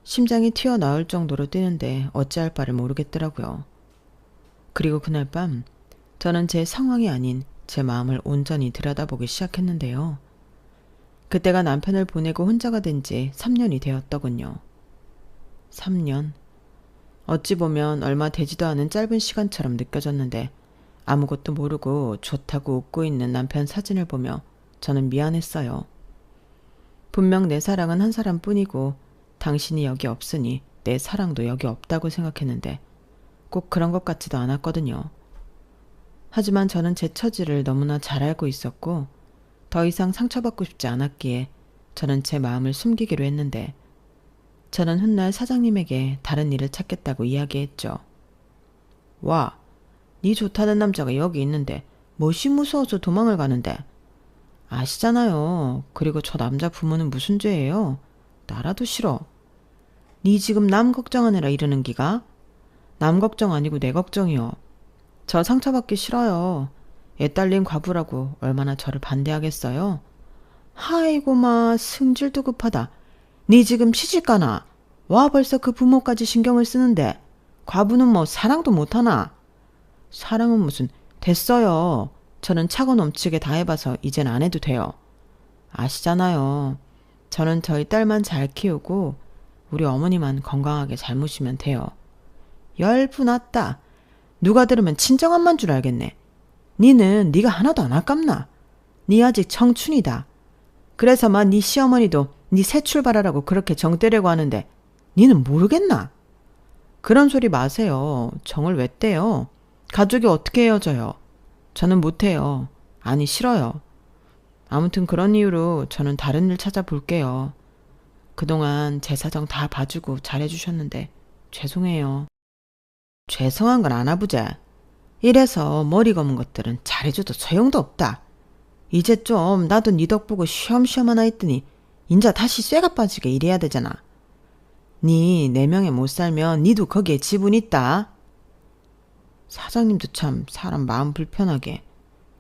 [SPEAKER 1] 심장이 튀어나올 정도로 뛰는데 어찌할 바를 모르겠더라고요. 그리고 그날 밤 저는 제 상황이 아닌 제 마음을 온전히 들여다보기 시작했는데요. 그때가 남편을 보내고 혼자가 된 지 3년이 되었더군요. 3년. 어찌 보면 얼마 되지도 않은 짧은 시간처럼 느껴졌는데 아무것도 모르고 좋다고 웃고 있는 남편 사진을 보며 저는 미안했어요. 분명 내 사랑은 한 사람뿐이고 당신이 여기 없으니 내 사랑도 여기 없다고 생각했는데 꼭 그런 것 같지도 않았거든요. 하지만 저는 제 처지를 너무나 잘 알고 있었고 더 이상 상처받고 싶지 않았기에 저는 제 마음을 숨기기로 했는데 저는 훗날 사장님에게 다른 일을 찾겠다고 이야기했죠. 와, 네 좋다는 남자가 여기 있는데 뭐시 무서워서 도망을 가는데. 아시잖아요. 그리고 저 남자 부모는 무슨 죄예요? 나라도 싫어. 네 지금 남 걱정하느라 이러는 기가? 남 걱정 아니고 내 걱정이요. 저 상처받기 싫어요. 애 딸린 과부라고 얼마나 저를 반대하겠어요? 아이고 마 승질도 급하다. 니 지금 시집가나? 와 벌써 그 부모까지 신경을 쓰는데 과부는 뭐 사랑도 못하나? 사랑은 무슨 됐어요. 저는 차고 넘치게 다 해봐서 이젠 안 해도 돼요. 아시잖아요. 저는 저희 딸만 잘 키우고 우리 어머니만 건강하게 잘 모시면 돼요. 열분났다. 누가 들으면 친정엄마인 줄 알겠네. 니는 니가 하나도 안 아깝나? 니 아직 청춘이다. 그래서만 니 시어머니도 니 새 출발하라고 그렇게 정 떼려고 하는데 니는 모르겠나? 그런 소리 마세요. 정을 왜 떼요? 가족이 어떻게 헤어져요? 저는 못해요. 아니 싫어요. 아무튼 그런 이유로 저는 다른 일 찾아볼게요. 그동안 제 사정 다 봐주고 잘해주셨는데 죄송해요. 죄송한 건 안 아부자. 이래서 머리 검은 것들은 잘해줘도 소용도 없다. 이제 좀 나도 니 덕 보고 쉬엄쉬엄 하나 했더니 인자 다시 쇠가 빠지게 일해야 되잖아. 니 4명에 못 살면 니도 거기에 지분 있다. 사장님도 참 사람 마음 불편하게.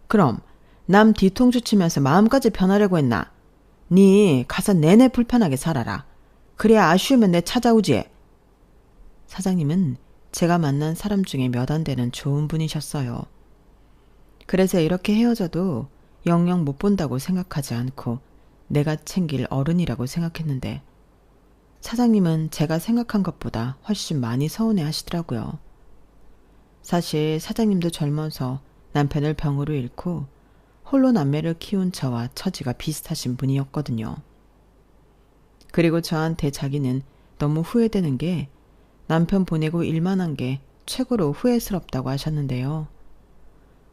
[SPEAKER 1] 그럼 남 뒤통수 치면서 마음까지 편하려고 했나? 니 가서 내내 불편하게 살아라. 그래야 아쉬우면 내 찾아오지. 사장님은 제가 만난 사람 중에 몇 안 되는 좋은 분이셨어요. 그래서 이렇게 헤어져도 영영 못 본다고 생각하지 않고 내가 챙길 어른이라고 생각했는데 사장님은 제가 생각한 것보다 훨씬 많이 서운해 하시더라고요. 사실 사장님도 젊어서 남편을 병으로 잃고 홀로 남매를 키운 저와 처지가 비슷하신 분이었거든요. 그리고 저한테 자기는 너무 후회되는 게 남편 보내고 일만 한 게 최고로 후회스럽다고 하셨는데요.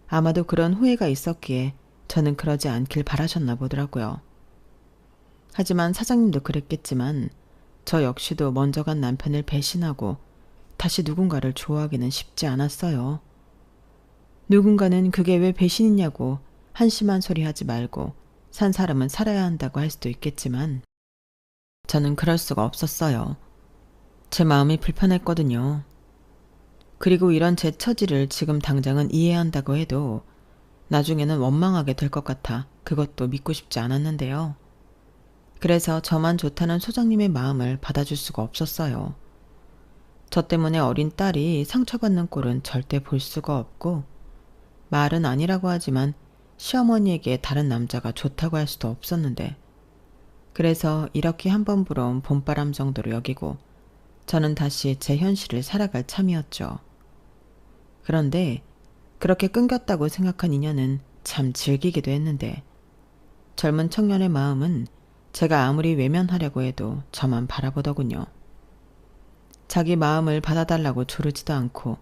[SPEAKER 1] 아마도 그런 후회가 있었기에 저는 그러지 않길 바라셨나 보더라고요. 하지만 사장님도 그랬겠지만 저 역시도 먼저 간 남편을 배신하고 다시 누군가를 좋아하기는 쉽지 않았어요. 누군가는 그게 왜 배신이냐고 한심한 소리 하지 말고 산 사람은 살아야 한다고 할 수도 있겠지만 저는 그럴 수가 없었어요. 제 마음이 불편했거든요. 그리고 이런 제 처지를 지금 당장은 이해한다고 해도 나중에는 원망하게 될 것 같아 그것도 믿고 싶지 않았는데요. 그래서 저만 좋다는 소장님의 마음을 받아줄 수가 없었어요. 저 때문에 어린 딸이 상처받는 꼴은 절대 볼 수가 없고 말은 아니라고 하지만 시어머니에게 다른 남자가 좋다고 할 수도 없었는데 그래서 이렇게 한번 불어온 봄바람 정도로 여기고 저는 다시 제 현실을 살아갈 참이었죠. 그런데 그렇게 끊겼다고 생각한 인연은 참 즐기기도 했는데 젊은 청년의 마음은 제가 아무리 외면하려고 해도 저만 바라보더군요. 자기 마음을 받아달라고 조르지도 않고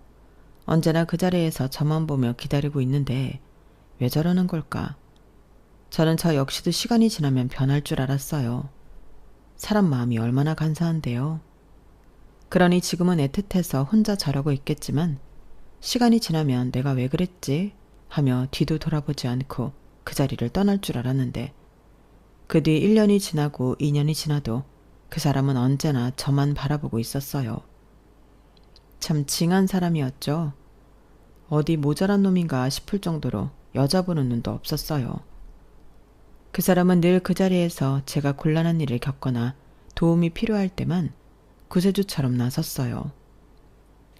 [SPEAKER 1] 언제나 그 자리에서 저만 보며 기다리고 있는데 왜 저러는 걸까? 저는 저 역시도 시간이 지나면 변할 줄 알았어요. 사람 마음이 얼마나 간사한데요. 그러니 지금은 애틋해서 혼자 저러고 있겠지만 시간이 지나면 내가 왜 그랬지? 하며 뒤도 돌아보지 않고 그 자리를 떠날 줄 알았는데 그 뒤 1년이 지나고 2년이 지나도 그 사람은 언제나 저만 바라보고 있었어요. 참 징한 사람이었죠. 어디 모자란 놈인가 싶을 정도로 여자 보는 눈도 없었어요. 그 사람은 늘 그 자리에서 제가 곤란한 일을 겪거나 도움이 필요할 때만 구세주처럼 나섰어요.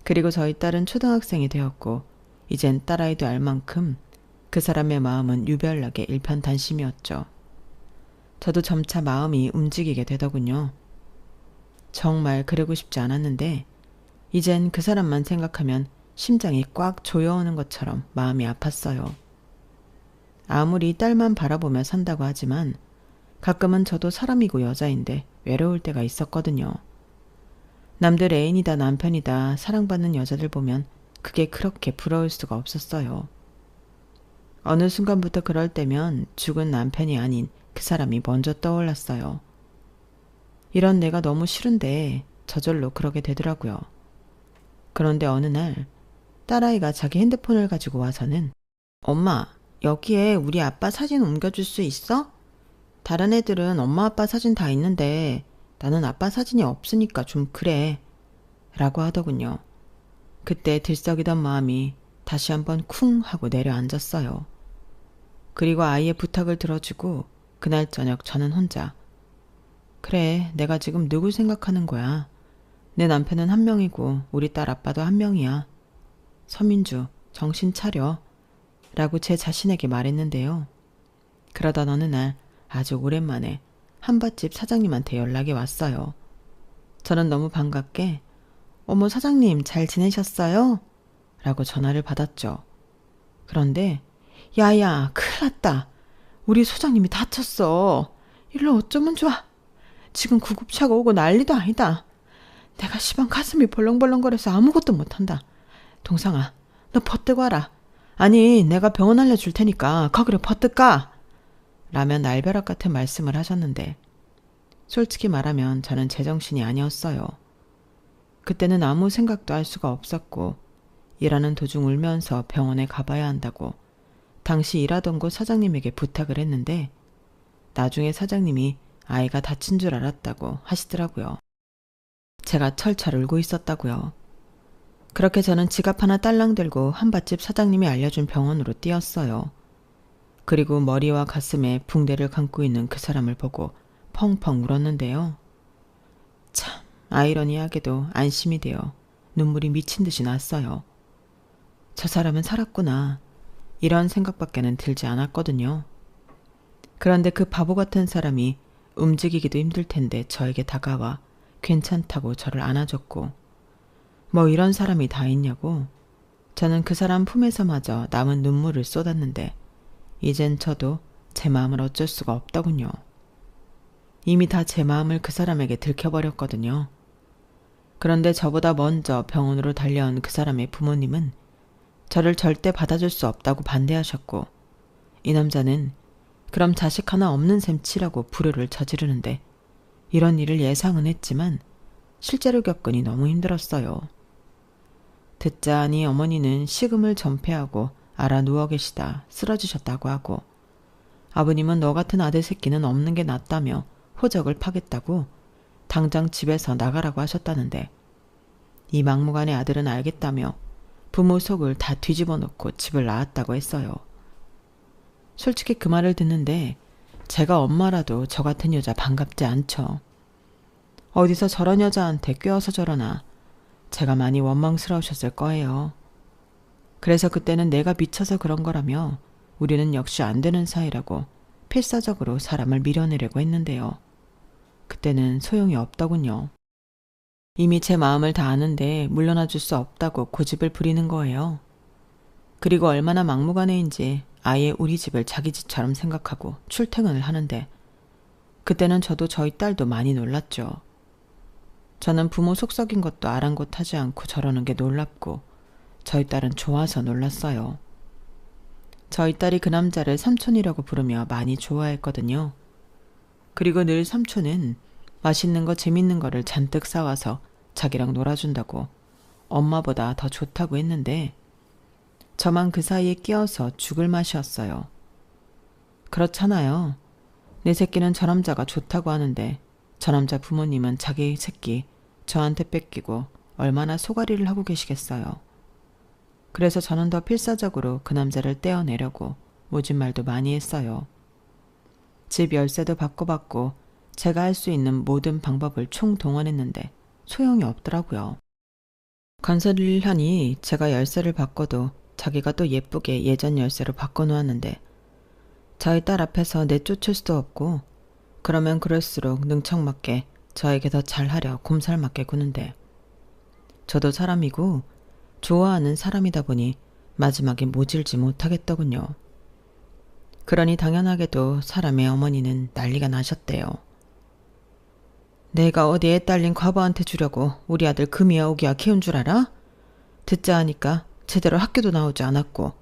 [SPEAKER 1] 그리고 저희 딸은 초등학생이 되었고 이젠 딸아이도 알 만큼 그 사람의 마음은 유별나게 일편단심이었죠. 저도 점차 마음이 움직이게 되더군요. 정말 그러고 싶지 않았는데 이젠 그 사람만 생각하면 심장이 꽉 조여오는 것처럼 마음이 아팠어요. 아무리 딸만 바라보며 산다고 하지만 가끔은 저도 사람이고 여자인데 외로울 때가 있었거든요. 남들 애인이다 남편이다 사랑받는 여자들 보면 그게 그렇게 부러울 수가 없었어요. 어느 순간부터 그럴 때면 죽은 남편이 아닌 그 사람이 먼저 떠올랐어요. 이런 내가 너무 싫은데 저절로 그러게 되더라고요. 그런데 어느 날 딸아이가 자기 핸드폰을 가지고 와서는 엄마, 여기에 우리 아빠 사진 옮겨줄 수 있어? 다른 애들은 엄마 아빠 사진 다 있는데 나는 아빠 사진이 없으니까 좀 그래 라고 하더군요. 그때 들썩이던 마음이 다시 한번 쿵 하고 내려앉았어요. 그리고 아이의 부탁을 들어주고 그날 저녁 저는 혼자 그래, 내가 지금 누굴 생각하는 거야. 내 남편은 한 명이고 우리 딸 아빠도 한 명이야. 서민주, 정신 차려. 라고 제 자신에게 말했는데요. 그러던 어느 날 아주 오랜만에 한밭집 사장님한테 연락이 왔어요. 저는 너무 반갑게 어머 사장님 잘 지내셨어요? 라고 전화를 받았죠. 그런데 야야 큰일 났다. 우리 소장님이 다쳤어. 일로 어쩌면 좋아. 지금 구급차가 오고 난리도 아니다. 내가 시방 가슴이 벌렁벌렁거려서 아무것도 못한다. 동상아 너 버뜩 와라. 아니 내가 병원 알려줄 테니까 거기로 버뜩 가. 라며 날벼락 같은 말씀을 하셨는데 솔직히 말하면 저는 제정신이 아니었어요. 그때는 아무 생각도 할 수가 없었고 일하는 도중 울면서 병원에 가봐야 한다고 당시 일하던 곳 사장님에게 부탁을 했는데 나중에 사장님이 아이가 다친 줄 알았다고 하시더라고요. 제가 철철 울고 있었다고요. 그렇게 저는 지갑 하나 딸랑 들고 한밭집 사장님이 알려준 병원으로 뛰었어요. 그리고 머리와 가슴에 붕대를 감고 있는 그 사람을 보고 펑펑 울었는데요. 참 아이러니하게도 안심이 되어 눈물이 미친 듯이 났어요. 저 사람은 살았구나. 이런 생각밖에는 들지 않았거든요. 그런데 그 바보 같은 사람이 움직이기도 힘들 텐데 저에게 다가와 괜찮다고 저를 안아줬고 뭐 이런 사람이 다 있냐고 저는 그 사람 품에서마저 남은 눈물을 쏟았는데 이젠 저도 제 마음을 어쩔 수가 없더군요. 이미 다 제 마음을 그 사람에게 들켜버렸거든요. 그런데 저보다 먼저 병원으로 달려온 그 사람의 부모님은 저를 절대 받아줄 수 없다고 반대하셨고 이 남자는 그럼 자식 하나 없는 셈 치라고 불효를 저지르는데 이런 일을 예상은 했지만 실제로 겪으니 너무 힘들었어요. 듣자하니 어머니는 식음을 전폐하고 알아 누워 계시다 쓰러지셨다고 하고 아버님은 너 같은 아들 새끼는 없는 게 낫다며 호적을 파겠다고 당장 집에서 나가라고 하셨다는데 이 막무가내 아들은 알겠다며 부모 속을 다 뒤집어 놓고 집을 나왔다고 했어요. 솔직히 그 말을 듣는데 제가 엄마라도 저 같은 여자 반갑지 않죠. 어디서 저런 여자한테 꿰어서 저러나 제가 많이 원망스러우셨을 거예요. 그래서 그때는 내가 미쳐서 그런 거라며 우리는 역시 안 되는 사이라고 필사적으로 사람을 밀어내려고 했는데요. 그때는 소용이 없더군요. 이미 제 마음을 다 아는데 물러나 줄 수 없다고 고집을 부리는 거예요. 그리고 얼마나 막무가내인지 아예 우리 집을 자기 집처럼 생각하고 출퇴근을 하는데 그때는 저도 저희 딸도 많이 놀랐죠. 저는 부모 속썩인 것도 아랑곳하지 않고 저러는 게 놀랍고 저희 딸은 좋아서 놀랐어요. 저희 딸이 그 남자를 삼촌이라고 부르며 많이 좋아했거든요. 그리고 늘 삼촌은 맛있는 거 재밌는 거를 잔뜩 싸와서 자기랑 놀아준다고 엄마보다 더 좋다고 했는데 저만 그 사이에 끼어서 죽을 맛이었어요. 그렇잖아요. 내 새끼는 저 남자가 좋다고 하는데 저 남자 부모님은 자기 새끼 저한테 뺏기고 얼마나 소가리를 하고 계시겠어요. 그래서 저는 더 필사적으로 그 남자를 떼어내려고 모진 말도 많이 했어요. 집 열쇠도 바꿔봤고 제가 할 수 있는 모든 방법을 총동원했는데 소용이 없더라고요. 건설을 하니 제가 열쇠를 바꿔도 자기가 또 예쁘게 예전 열쇠로 바꿔놓았는데 저희 딸 앞에서 내쫓을 수도 없고 그러면 그럴수록 능청맞게 저에게 더 잘하려 곰살맞게 구는데 저도 사람이고 좋아하는 사람이다 보니 마지막에 모질지 못하겠더군요. 그러니 당연하게도 사람의 어머니는 난리가 나셨대요. 내가 어디 애 딸린 과부한테 주려고 우리 아들 금이야 오기야 키운 줄 알아? 듣자 하니까 제대로 학교도 나오지 않았고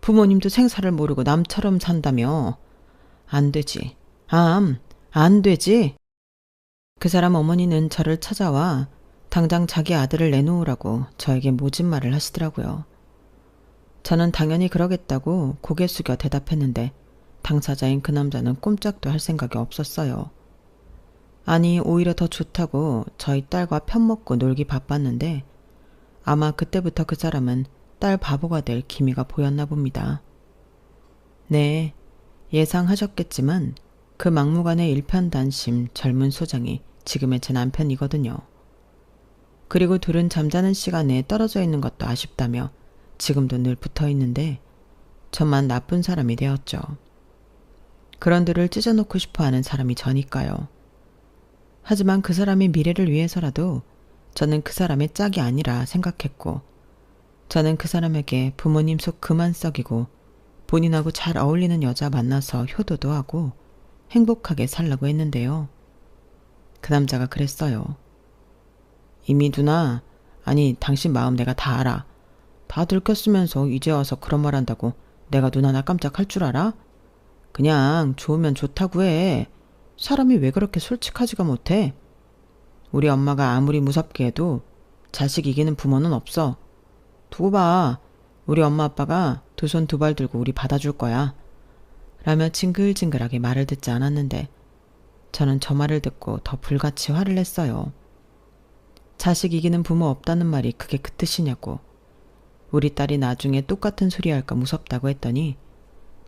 [SPEAKER 1] 부모님도 생사를 모르고 남처럼 산다며. 안 되지. 안 되지. 그 사람 어머니는 저를 찾아와 당장 자기 아들을 내놓으라고 저에게 모진 말을 하시더라고요. 저는 당연히 그러겠다고 고개 숙여 대답했는데 당사자인 그 남자는 꼼짝도 할 생각이 없었어요. 아니 오히려 더 좋다고 저희 딸과 편먹고 놀기 바빴는데 아마 그때부터 그 사람은 딸 바보가 될 기미가 보였나 봅니다. 네, 예상하셨겠지만 그 막무가내 일편단심 젊은 소장이 지금의 제 남편이거든요. 그리고 둘은 잠자는 시간에 떨어져 있는 것도 아쉽다며 지금도 늘 붙어 있는데 저만 나쁜 사람이 되었죠. 그런들을 찢어놓고 싶어하는 사람이 저니까요. 하지만 그 사람의 미래를 위해서라도 저는 그 사람의 짝이 아니라 생각했고, 저는 그 사람에게 부모님 속 그만 썩이고 본인하고 잘 어울리는 여자 만나서 효도도 하고 행복하게 살라고 했는데요. 그 남자가 그랬어요. 이미 누나, 아니 당신 마음 내가 다 알아. 다 들켰으면서 이제 와서 그런 말 한다고 내가 눈 하나 깜짝할 줄 알아? 그냥 좋으면 좋다고 해. 사람이 왜 그렇게 솔직하지가 못해? 우리 엄마가 아무리 무섭게 해도 자식 이기는 부모는 없어. 두고 봐. 우리 엄마 아빠가 두 손 두 발 들고 우리 받아줄 거야. 라며 징글징글하게 말을 듣지 않았는데 저는 저 말을 듣고 더 불같이 화를 냈어요. 자식 이기는 부모 없다는 말이 그게 그 뜻이냐고. 우리 딸이 나중에 똑같은 소리 할까 무섭다고 했더니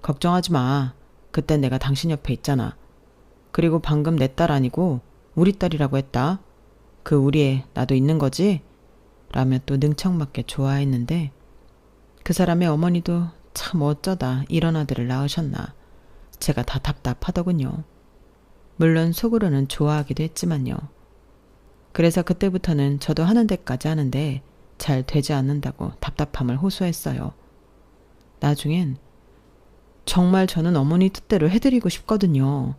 [SPEAKER 1] 걱정하지 마. 그땐 내가 당신 옆에 있잖아. 그리고 방금 내 딸 아니고 우리 딸이라고 했다. 그 우리에 나도 있는 거지? 라며 또 능청맞게 좋아했는데 그 사람의 어머니도 참 어쩌다 이런 아들을 낳으셨나. 제가 다 답답하더군요. 물론 속으로는 좋아하기도 했지만요. 그래서 그때부터는 저도 하는 데까지 하는데 잘 되지 않는다고 답답함을 호소했어요. 나중엔 정말 저는 어머니 뜻대로 해드리고 싶거든요.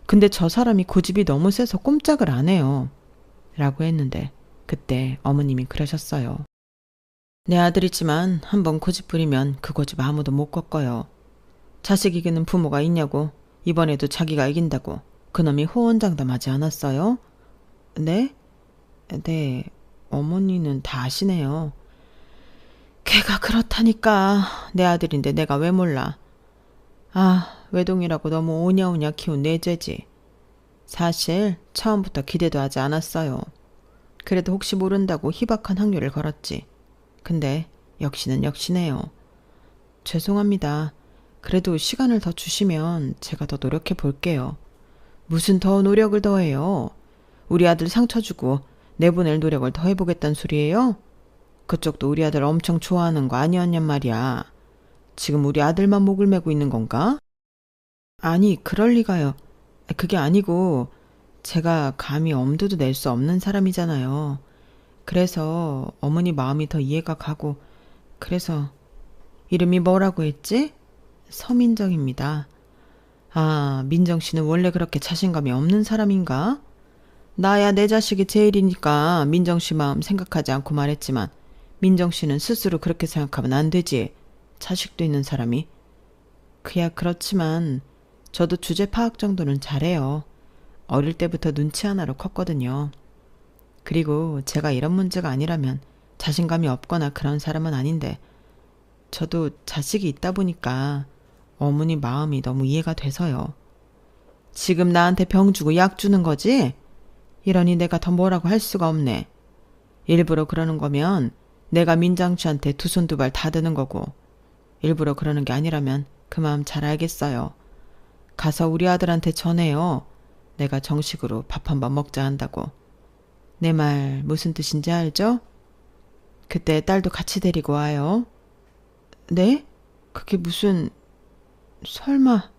[SPEAKER 1] 근데 저 사람이 고집이 너무 세서 꼼짝을 안 해요. 라고 했는데 그때 어머님이 그러셨어요. 내 아들이지만 한번 고집 부리면 그 고집 아무도 못 꺾어요. 자식 이기는 부모가 있냐고. 이번에도 자기가 이긴다고 그놈이 호언장담하지 않았어요? 네? 네, 어머니는 다 아시네요. 걔가 그렇다니까. 내 아들인데 내가 왜 몰라. 아, 외동이라고 너무 오냐오냐 키운 내 죄지. 사실 처음부터 기대도 하지 않았어요. 그래도 혹시 모른다고 희박한 확률을 걸었지. 근데 역시는 역시네요. 죄송합니다. 그래도 시간을 더 주시면 제가 더 노력해 볼게요. 무슨 더 노력을 더해요? 우리 아들 상처 주고 내보낼 노력을 더 해보겠다는 소리예요? 그쪽도 우리 아들 엄청 좋아하는 거 아니었냔 말이야. 지금 우리 아들만 목을 메고 있는 건가? 아니, 그럴 리가요. 그게 아니고 제가 감히 엄두도 낼 수 없는 사람이잖아요. 그래서 어머니 마음이 더 이해가 가고 그래서 이름이 뭐라고 했지? 서민정입니다. 아, 민정 씨는 원래 그렇게 자신감이 없는 사람인가? 나야 내 자식이 제일이니까 민정 씨 마음 생각하지 않고 말했지만 민정 씨는 스스로 그렇게 생각하면 안 되지. 자식도 있는 사람이. 그야 그렇지만 저도 주제 파악 정도는 잘해요. 어릴 때부터 눈치 하나로 컸거든요. 그리고 제가 이런 문제가 아니라면 자신감이 없거나 그런 사람은 아닌데 저도 자식이 있다 보니까 어머니 마음이 너무 이해가 돼서요. 지금 나한테 병 주고 약 주는 거지? 이러니 내가 더 뭐라고 할 수가 없네. 일부러 그러는 거면 내가 민정 씨한테 두 손 두 발 다 드는 거고 일부러 그러는 게 아니라면 그 마음 잘 알겠어요. 가서 우리 아들한테 전해요. 내가 정식으로 밥 한번 먹자 한다고. 내 말 무슨 뜻인지 알죠? 그때 딸도 같이 데리고 와요. 네? 그게 무슨... 설마...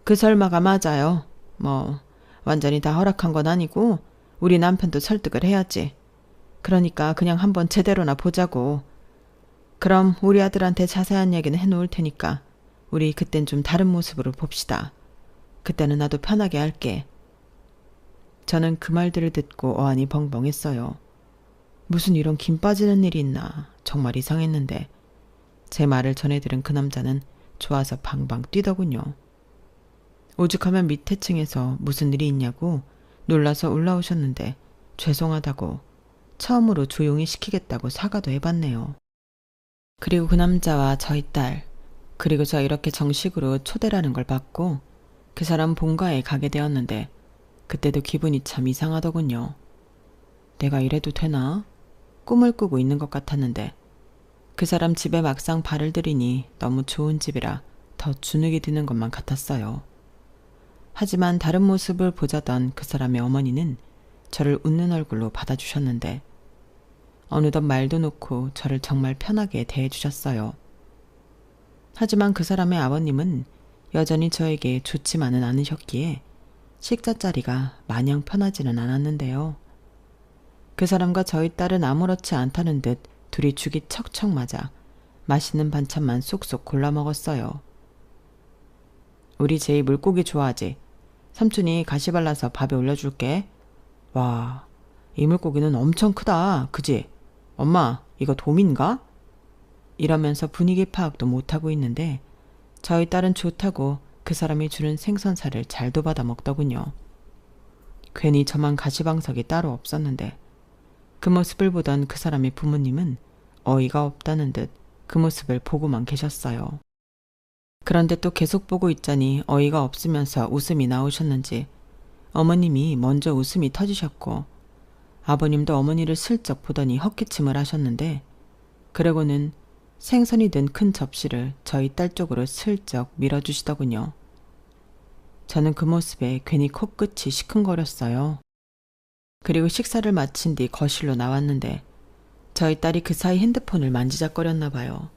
[SPEAKER 1] 그 설마가 맞아요. 뭐 완전히 다 허락한 건 아니고 우리 남편도 설득을 해야지. 그러니까 그냥 한번 제대로나 보자고. 그럼 우리 아들한테 자세한 얘기는 해놓을 테니까 우리 그땐 좀 다른 모습으로 봅시다. 그때는 나도 편하게 할게. 저는 그 말들을 듣고 어안이 벙벙했어요. 무슨 이런 김 빠지는 일이 있나 정말 이상했는데 제 말을 전해 들은 그 남자는 좋아서 방방 뛰더군요. 오죽하면 밑에 층에서 무슨 일이 있냐고 놀라서 올라오셨는데 죄송하다고 처음으로 조용히 시키겠다고 사과도 해봤네요. 그리고 그 남자와 저희 딸 그리고 저 이렇게 정식으로 초대라는 걸 받고 그 사람 본가에 가게 되었는데 그때도 기분이 참 이상하더군요. 내가 이래도 되나? 꿈을 꾸고 있는 것 같았는데 그 사람 집에 막상 발을 들이니 너무 좋은 집이라 더 주눅이 드는 것만 같았어요. 하지만 다른 모습을 보자던 그 사람의 어머니는 저를 웃는 얼굴로 받아주셨는데 어느덧 말도 놓고 저를 정말 편하게 대해주셨어요. 하지만 그 사람의 아버님은 여전히 저에게 좋지만은 않으셨기에 식사 자리가 마냥 편하지는 않았는데요. 그 사람과 저희 딸은 아무렇지 않다는 듯 둘이 죽이 척척 맞아 맛있는 반찬만 쏙쏙 골라 먹었어요. 우리 제이 물고기 좋아하지? 삼촌이 가시 발라서 밥에 올려줄게. 와, 이 물고기는 엄청 크다. 그지? 엄마, 이거 돔인가? 이러면서 분위기 파악도 못하고 있는데 저희 딸은 좋다고 그 사람이 주는 생선살을 잘도 받아 먹더군요. 괜히 저만 가시방석이 따로 없었는데 그 모습을 보던 그 사람의 부모님은 어이가 없다는 듯 그 모습을 보고만 계셨어요. 그런데 또 계속 보고 있자니 어이가 없으면서 웃음이 나오셨는지 어머님이 먼저 웃음이 터지셨고 아버님도 어머니를 슬쩍 보더니 헛기침을 하셨는데 그러고는 생선이 든 큰 접시를 저희 딸 쪽으로 슬쩍 밀어주시더군요. 저는 그 모습에 괜히 코끝이 시큰거렸어요. 그리고 식사를 마친 뒤 거실로 나왔는데 저희 딸이 그 사이 핸드폰을 만지작거렸나 봐요.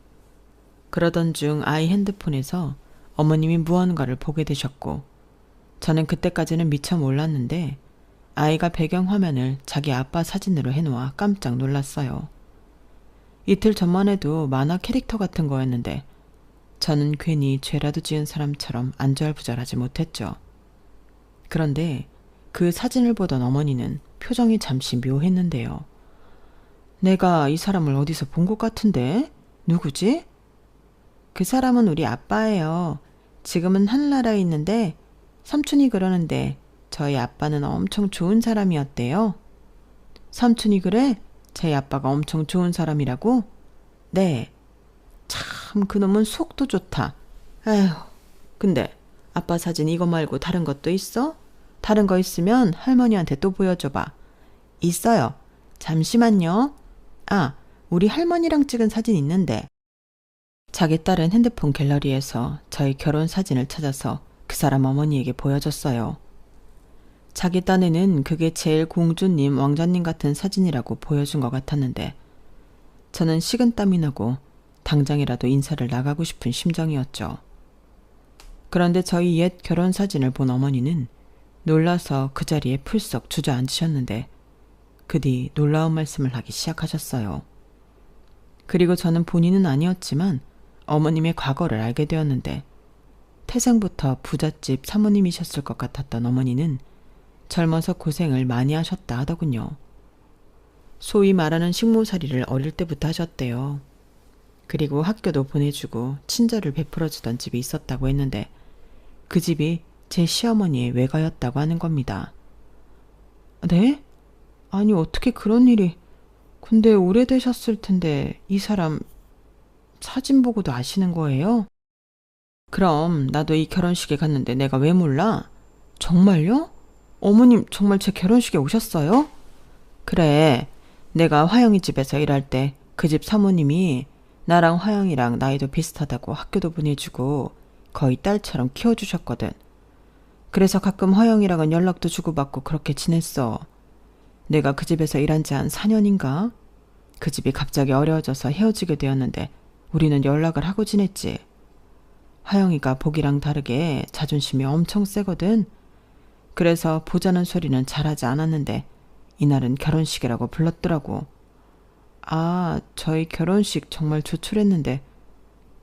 [SPEAKER 1] 그러던 중 아이 핸드폰에서 어머님이 무언가를 보게 되셨고 저는 그때까지는 미처 몰랐는데 아이가 배경화면을 자기 아빠 사진으로 해놓아 깜짝 놀랐어요. 이틀 전만 해도 만화 캐릭터 같은 거였는데 저는 괜히 죄라도 지은 사람처럼 안절부절하지 못했죠. 그런데 그 사진을 보던 어머니는 표정이 잠시 묘했는데요. 내가 이 사람을 어디서 본 것 같은데? 누구지? 그 사람은 우리 아빠예요. 지금은 하늘나라에 있는데 삼촌이 그러는데 저희 아빠는 엄청 좋은 사람이었대요. 삼촌이 그래? 저희 아빠가 엄청 좋은 사람이라고? 네. 참 그놈은 속도 좋다. 에휴. 근데 아빠 사진 이거 말고 다른 것도 있어? 다른 거 있으면 할머니한테 또 보여줘봐. 있어요. 잠시만요. 아, 우리 할머니랑 찍은 사진 있는데. 자기 딸은 핸드폰 갤러리에서 저희 결혼 사진을 찾아서 그 사람 어머니에게 보여줬어요. 자기 딴에는 그게 제일 공주님, 왕자님 같은 사진이라고 보여준 것 같았는데 저는 식은땀이 나고 당장이라도 인사를 나가고 싶은 심정이었죠. 그런데 저희 옛 결혼 사진을 본 어머니는 놀라서 그 자리에 풀썩 주저앉으셨는데 그 뒤 놀라운 말씀을 하기 시작하셨어요. 그리고 저는 본인은 아니었지만 어머님의 과거를 알게 되었는데 태생부터 부잣집 사모님이셨을 것 같았던 어머니는 젊어서 고생을 많이 하셨다 하더군요. 소위 말하는 식모살이를 어릴 때부터 하셨대요. 그리고 학교도 보내주고 친절을 베풀어주던 집이 있었다고 했는데 그 집이 제 시어머니의 외가였다고 하는 겁니다. 네? 아니 어떻게 그런 일이... 근데 오래되셨을 텐데 이 사람 사진 보고도 아시는 거예요? 그럼 나도 이 결혼식에 갔는데 내가 왜 몰라? 정말요? 어머님 정말 제 결혼식에 오셨어요? 그래, 내가 화영이 집에서 일할 때 그 집 사모님이 나랑 화영이랑 나이도 비슷하다고 학교도 보내주고 거의 딸처럼 키워주셨거든. 그래서 가끔 화영이랑은 연락도 주고받고 그렇게 지냈어. 내가 그 집에서 일한 지 한 4년인가? 그 집이 갑자기 어려워져서 헤어지게 되었는데 우리는 연락을 하고 지냈지. 화영이가 보기랑 다르게 자존심이 엄청 세거든. 그래서 보자는 소리는 잘하지 않았는데 이날은 결혼식이라고 불렀더라고. 아, 저희 결혼식 정말 조촐했는데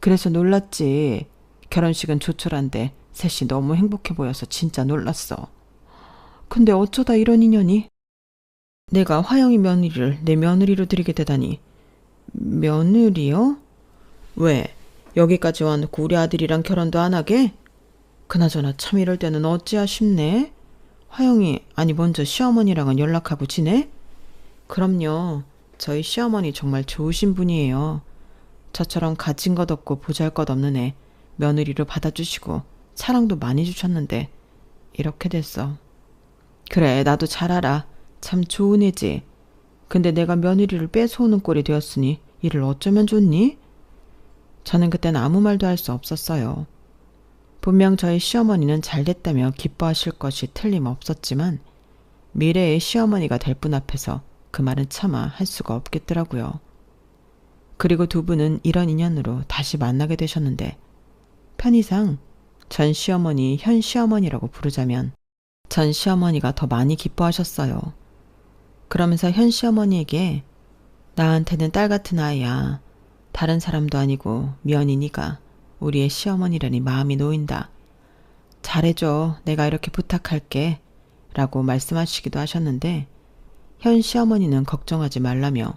[SPEAKER 1] 그래서 놀랐지. 결혼식은 조촐한데 셋이 너무 행복해 보여서 진짜 놀랐어. 근데 어쩌다 이런 인연이? 내가 화영이 며느리를 내 며느리로 들이게 되다니. 며느리요? 왜? 여기까지 와놓고 우리 아들이랑 결혼도 안 하게? 그나저나 참 이럴 때는 어찌야 싶네. 화영이, 아니 먼저 시어머니랑은 연락하고 지내? 그럼요. 저희 시어머니 정말 좋으신 분이에요. 저처럼 가진 것 없고 보잘것없는 애 며느리로 받아주시고 사랑도 많이 주셨는데 이렇게 됐어. 그래, 나도 잘 알아. 참 좋은 애지. 근데 내가 며느리를 뺏어오는 꼴이 되었으니 일을 어쩌면 좋니? 저는 그땐 아무 말도 할 수 없었어요. 분명 저희 시어머니는 잘됐다며 기뻐하실 것이 틀림없었지만 미래의 시어머니가 될 분 앞에서 그 말은 차마 할 수가 없겠더라고요. 그리고 두 분은 이런 인연으로 다시 만나게 되셨는데 편의상 전 시어머니, 현 시어머니라고 부르자면 전 시어머니가 더 많이 기뻐하셨어요. 그러면서 현 시어머니에게 나한테는 딸 같은 아이야. 다른 사람도 아니고 미연이 네가 우리의 시어머니라니 마음이 놓인다. 잘해줘. 내가 이렇게 부탁할게. 라고 말씀하시기도 하셨는데 현 시어머니는 걱정하지 말라며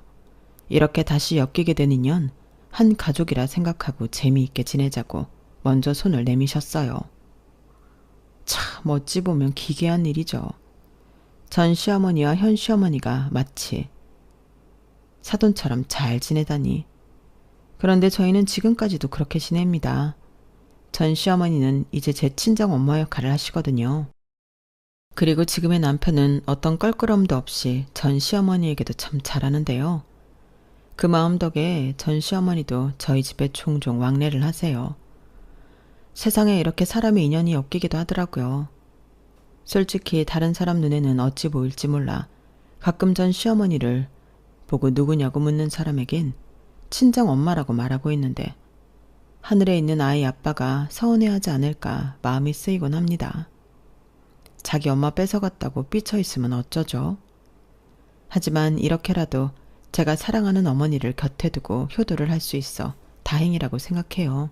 [SPEAKER 1] 이렇게 다시 엮이게 된 인연 한 가족이라 생각하고 재미있게 지내자고 먼저 손을 내미셨어요. 참 어찌 보면 기괴한 일이죠. 전 시어머니와 현 시어머니가 마치 사돈처럼 잘 지내다니. 그런데 저희는 지금까지도 그렇게 지냅니다. 전 시어머니는 이제 제 친정 엄마 역할을 하시거든요. 그리고 지금의 남편은 어떤 껄끄럼도 없이 전 시어머니에게도 참 잘하는데요. 그 마음 덕에 전 시어머니도 저희 집에 종종 왕래를 하세요. 세상에 이렇게 사람의 인연이 엮이기도 하더라고요. 솔직히 다른 사람 눈에는 어찌 보일지 몰라 가끔 전 시어머니를 보고 누구냐고 묻는 사람에겐 친정 엄마라고 말하고 있는데 하늘에 있는 아이 아빠가 서운해하지 않을까 마음이 쓰이곤 합니다. 자기 엄마 뺏어갔다고 삐쳐있으면 어쩌죠? 하지만 이렇게라도 제가 사랑하는 어머니를 곁에 두고 효도를 할 수 있어 다행이라고 생각해요.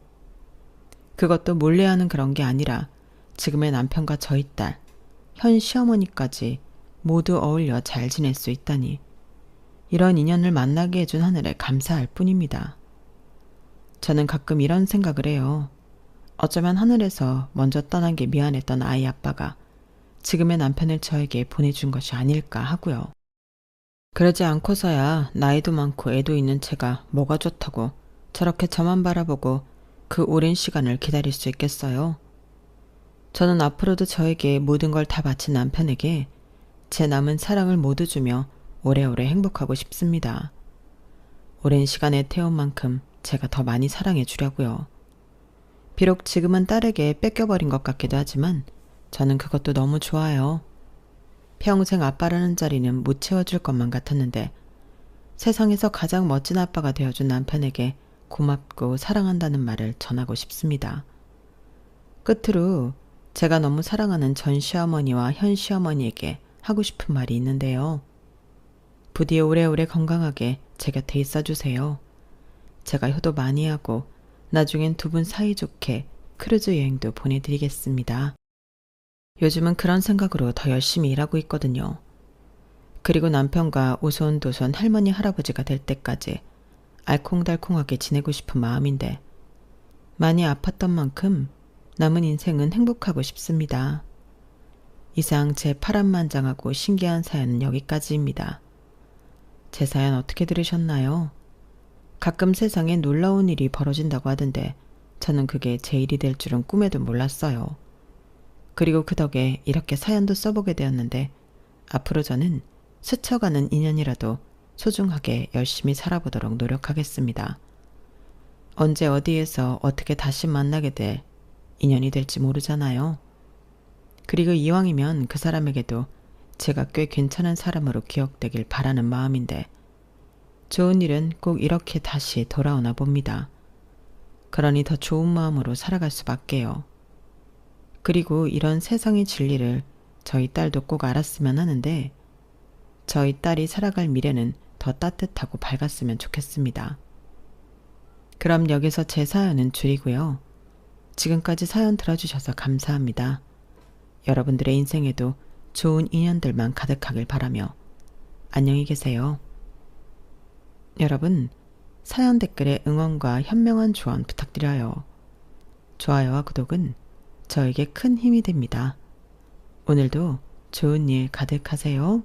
[SPEAKER 1] 그것도 몰래 하는 그런 게 아니라 지금의 남편과 저희 딸, 현 시어머니까지 모두 어울려 잘 지낼 수 있다니 이런 인연을 만나게 해준 하늘에 감사할 뿐입니다. 저는 가끔 이런 생각을 해요. 어쩌면 하늘에서 먼저 떠난 게 미안했던 아이 아빠가 지금의 남편을 저에게 보내준 것이 아닐까 하고요. 그러지 않고서야 나이도 많고 애도 있는 제가 뭐가 좋다고 저렇게 저만 바라보고 그 오랜 시간을 기다릴 수 있겠어요? 저는 앞으로도 저에게 모든 걸 다 바친 남편에게 제 남은 사랑을 모두 주며 오래오래 행복하고 싶습니다. 오랜 시간에 태운 만큼 제가 더 많이 사랑해 주려고요. 비록 지금은 딸에게 뺏겨버린 것 같기도 하지만 저는 그것도 너무 좋아요. 평생 아빠라는 자리는 못 채워줄 것만 같았는데 세상에서 가장 멋진 아빠가 되어준 남편에게 고맙고 사랑한다는 말을 전하고 싶습니다. 끝으로 제가 너무 사랑하는 전 시어머니와 현 시어머니에게 하고 싶은 말이 있는데요. 부디 오래오래 건강하게 제 곁에 있어주세요. 제가 효도 많이 하고 나중엔 두 분 사이좋게 크루즈 여행도 보내드리겠습니다. 요즘은 그런 생각으로 더 열심히 일하고 있거든요. 그리고 남편과 오손도손 할머니 할아버지가 될 때까지 알콩달콩하게 지내고 싶은 마음인데 많이 아팠던 만큼 남은 인생은 행복하고 싶습니다. 이상 제 파란만장하고 신기한 사연은 여기까지입니다. 제 사연 어떻게 들으셨나요? 가끔 세상에 놀라운 일이 벌어진다고 하던데 저는 그게 제 일이 될 줄은 꿈에도 몰랐어요. 그리고 그 덕에 이렇게 사연도 써보게 되었는데 앞으로 저는 스쳐가는 인연이라도 소중하게 열심히 살아보도록 노력하겠습니다. 언제 어디에서 어떻게 다시 만나게 될 인연이 될지 모르잖아요. 그리고 이왕이면 그 사람에게도 제가 꽤 괜찮은 사람으로 기억되길 바라는 마음인데 좋은 일은 꼭 이렇게 다시 돌아오나 봅니다. 그러니 더 좋은 마음으로 살아갈 수밖에요. 그리고 이런 세상의 진리를 저희 딸도 꼭 알았으면 하는데 저희 딸이 살아갈 미래는 더 따뜻하고 밝았으면 좋겠습니다. 그럼 여기서 제 사연은 줄이고요. 지금까지 사연 들어주셔서 감사합니다. 여러분들의 인생에도 좋은 인연들만 가득하길 바라며 안녕히 계세요. 여러분, 사연 댓글에 응원과 현명한 조언 부탁드려요. 좋아요와 구독은 저에게 큰 힘이 됩니다. 오늘도 좋은 일 가득하세요.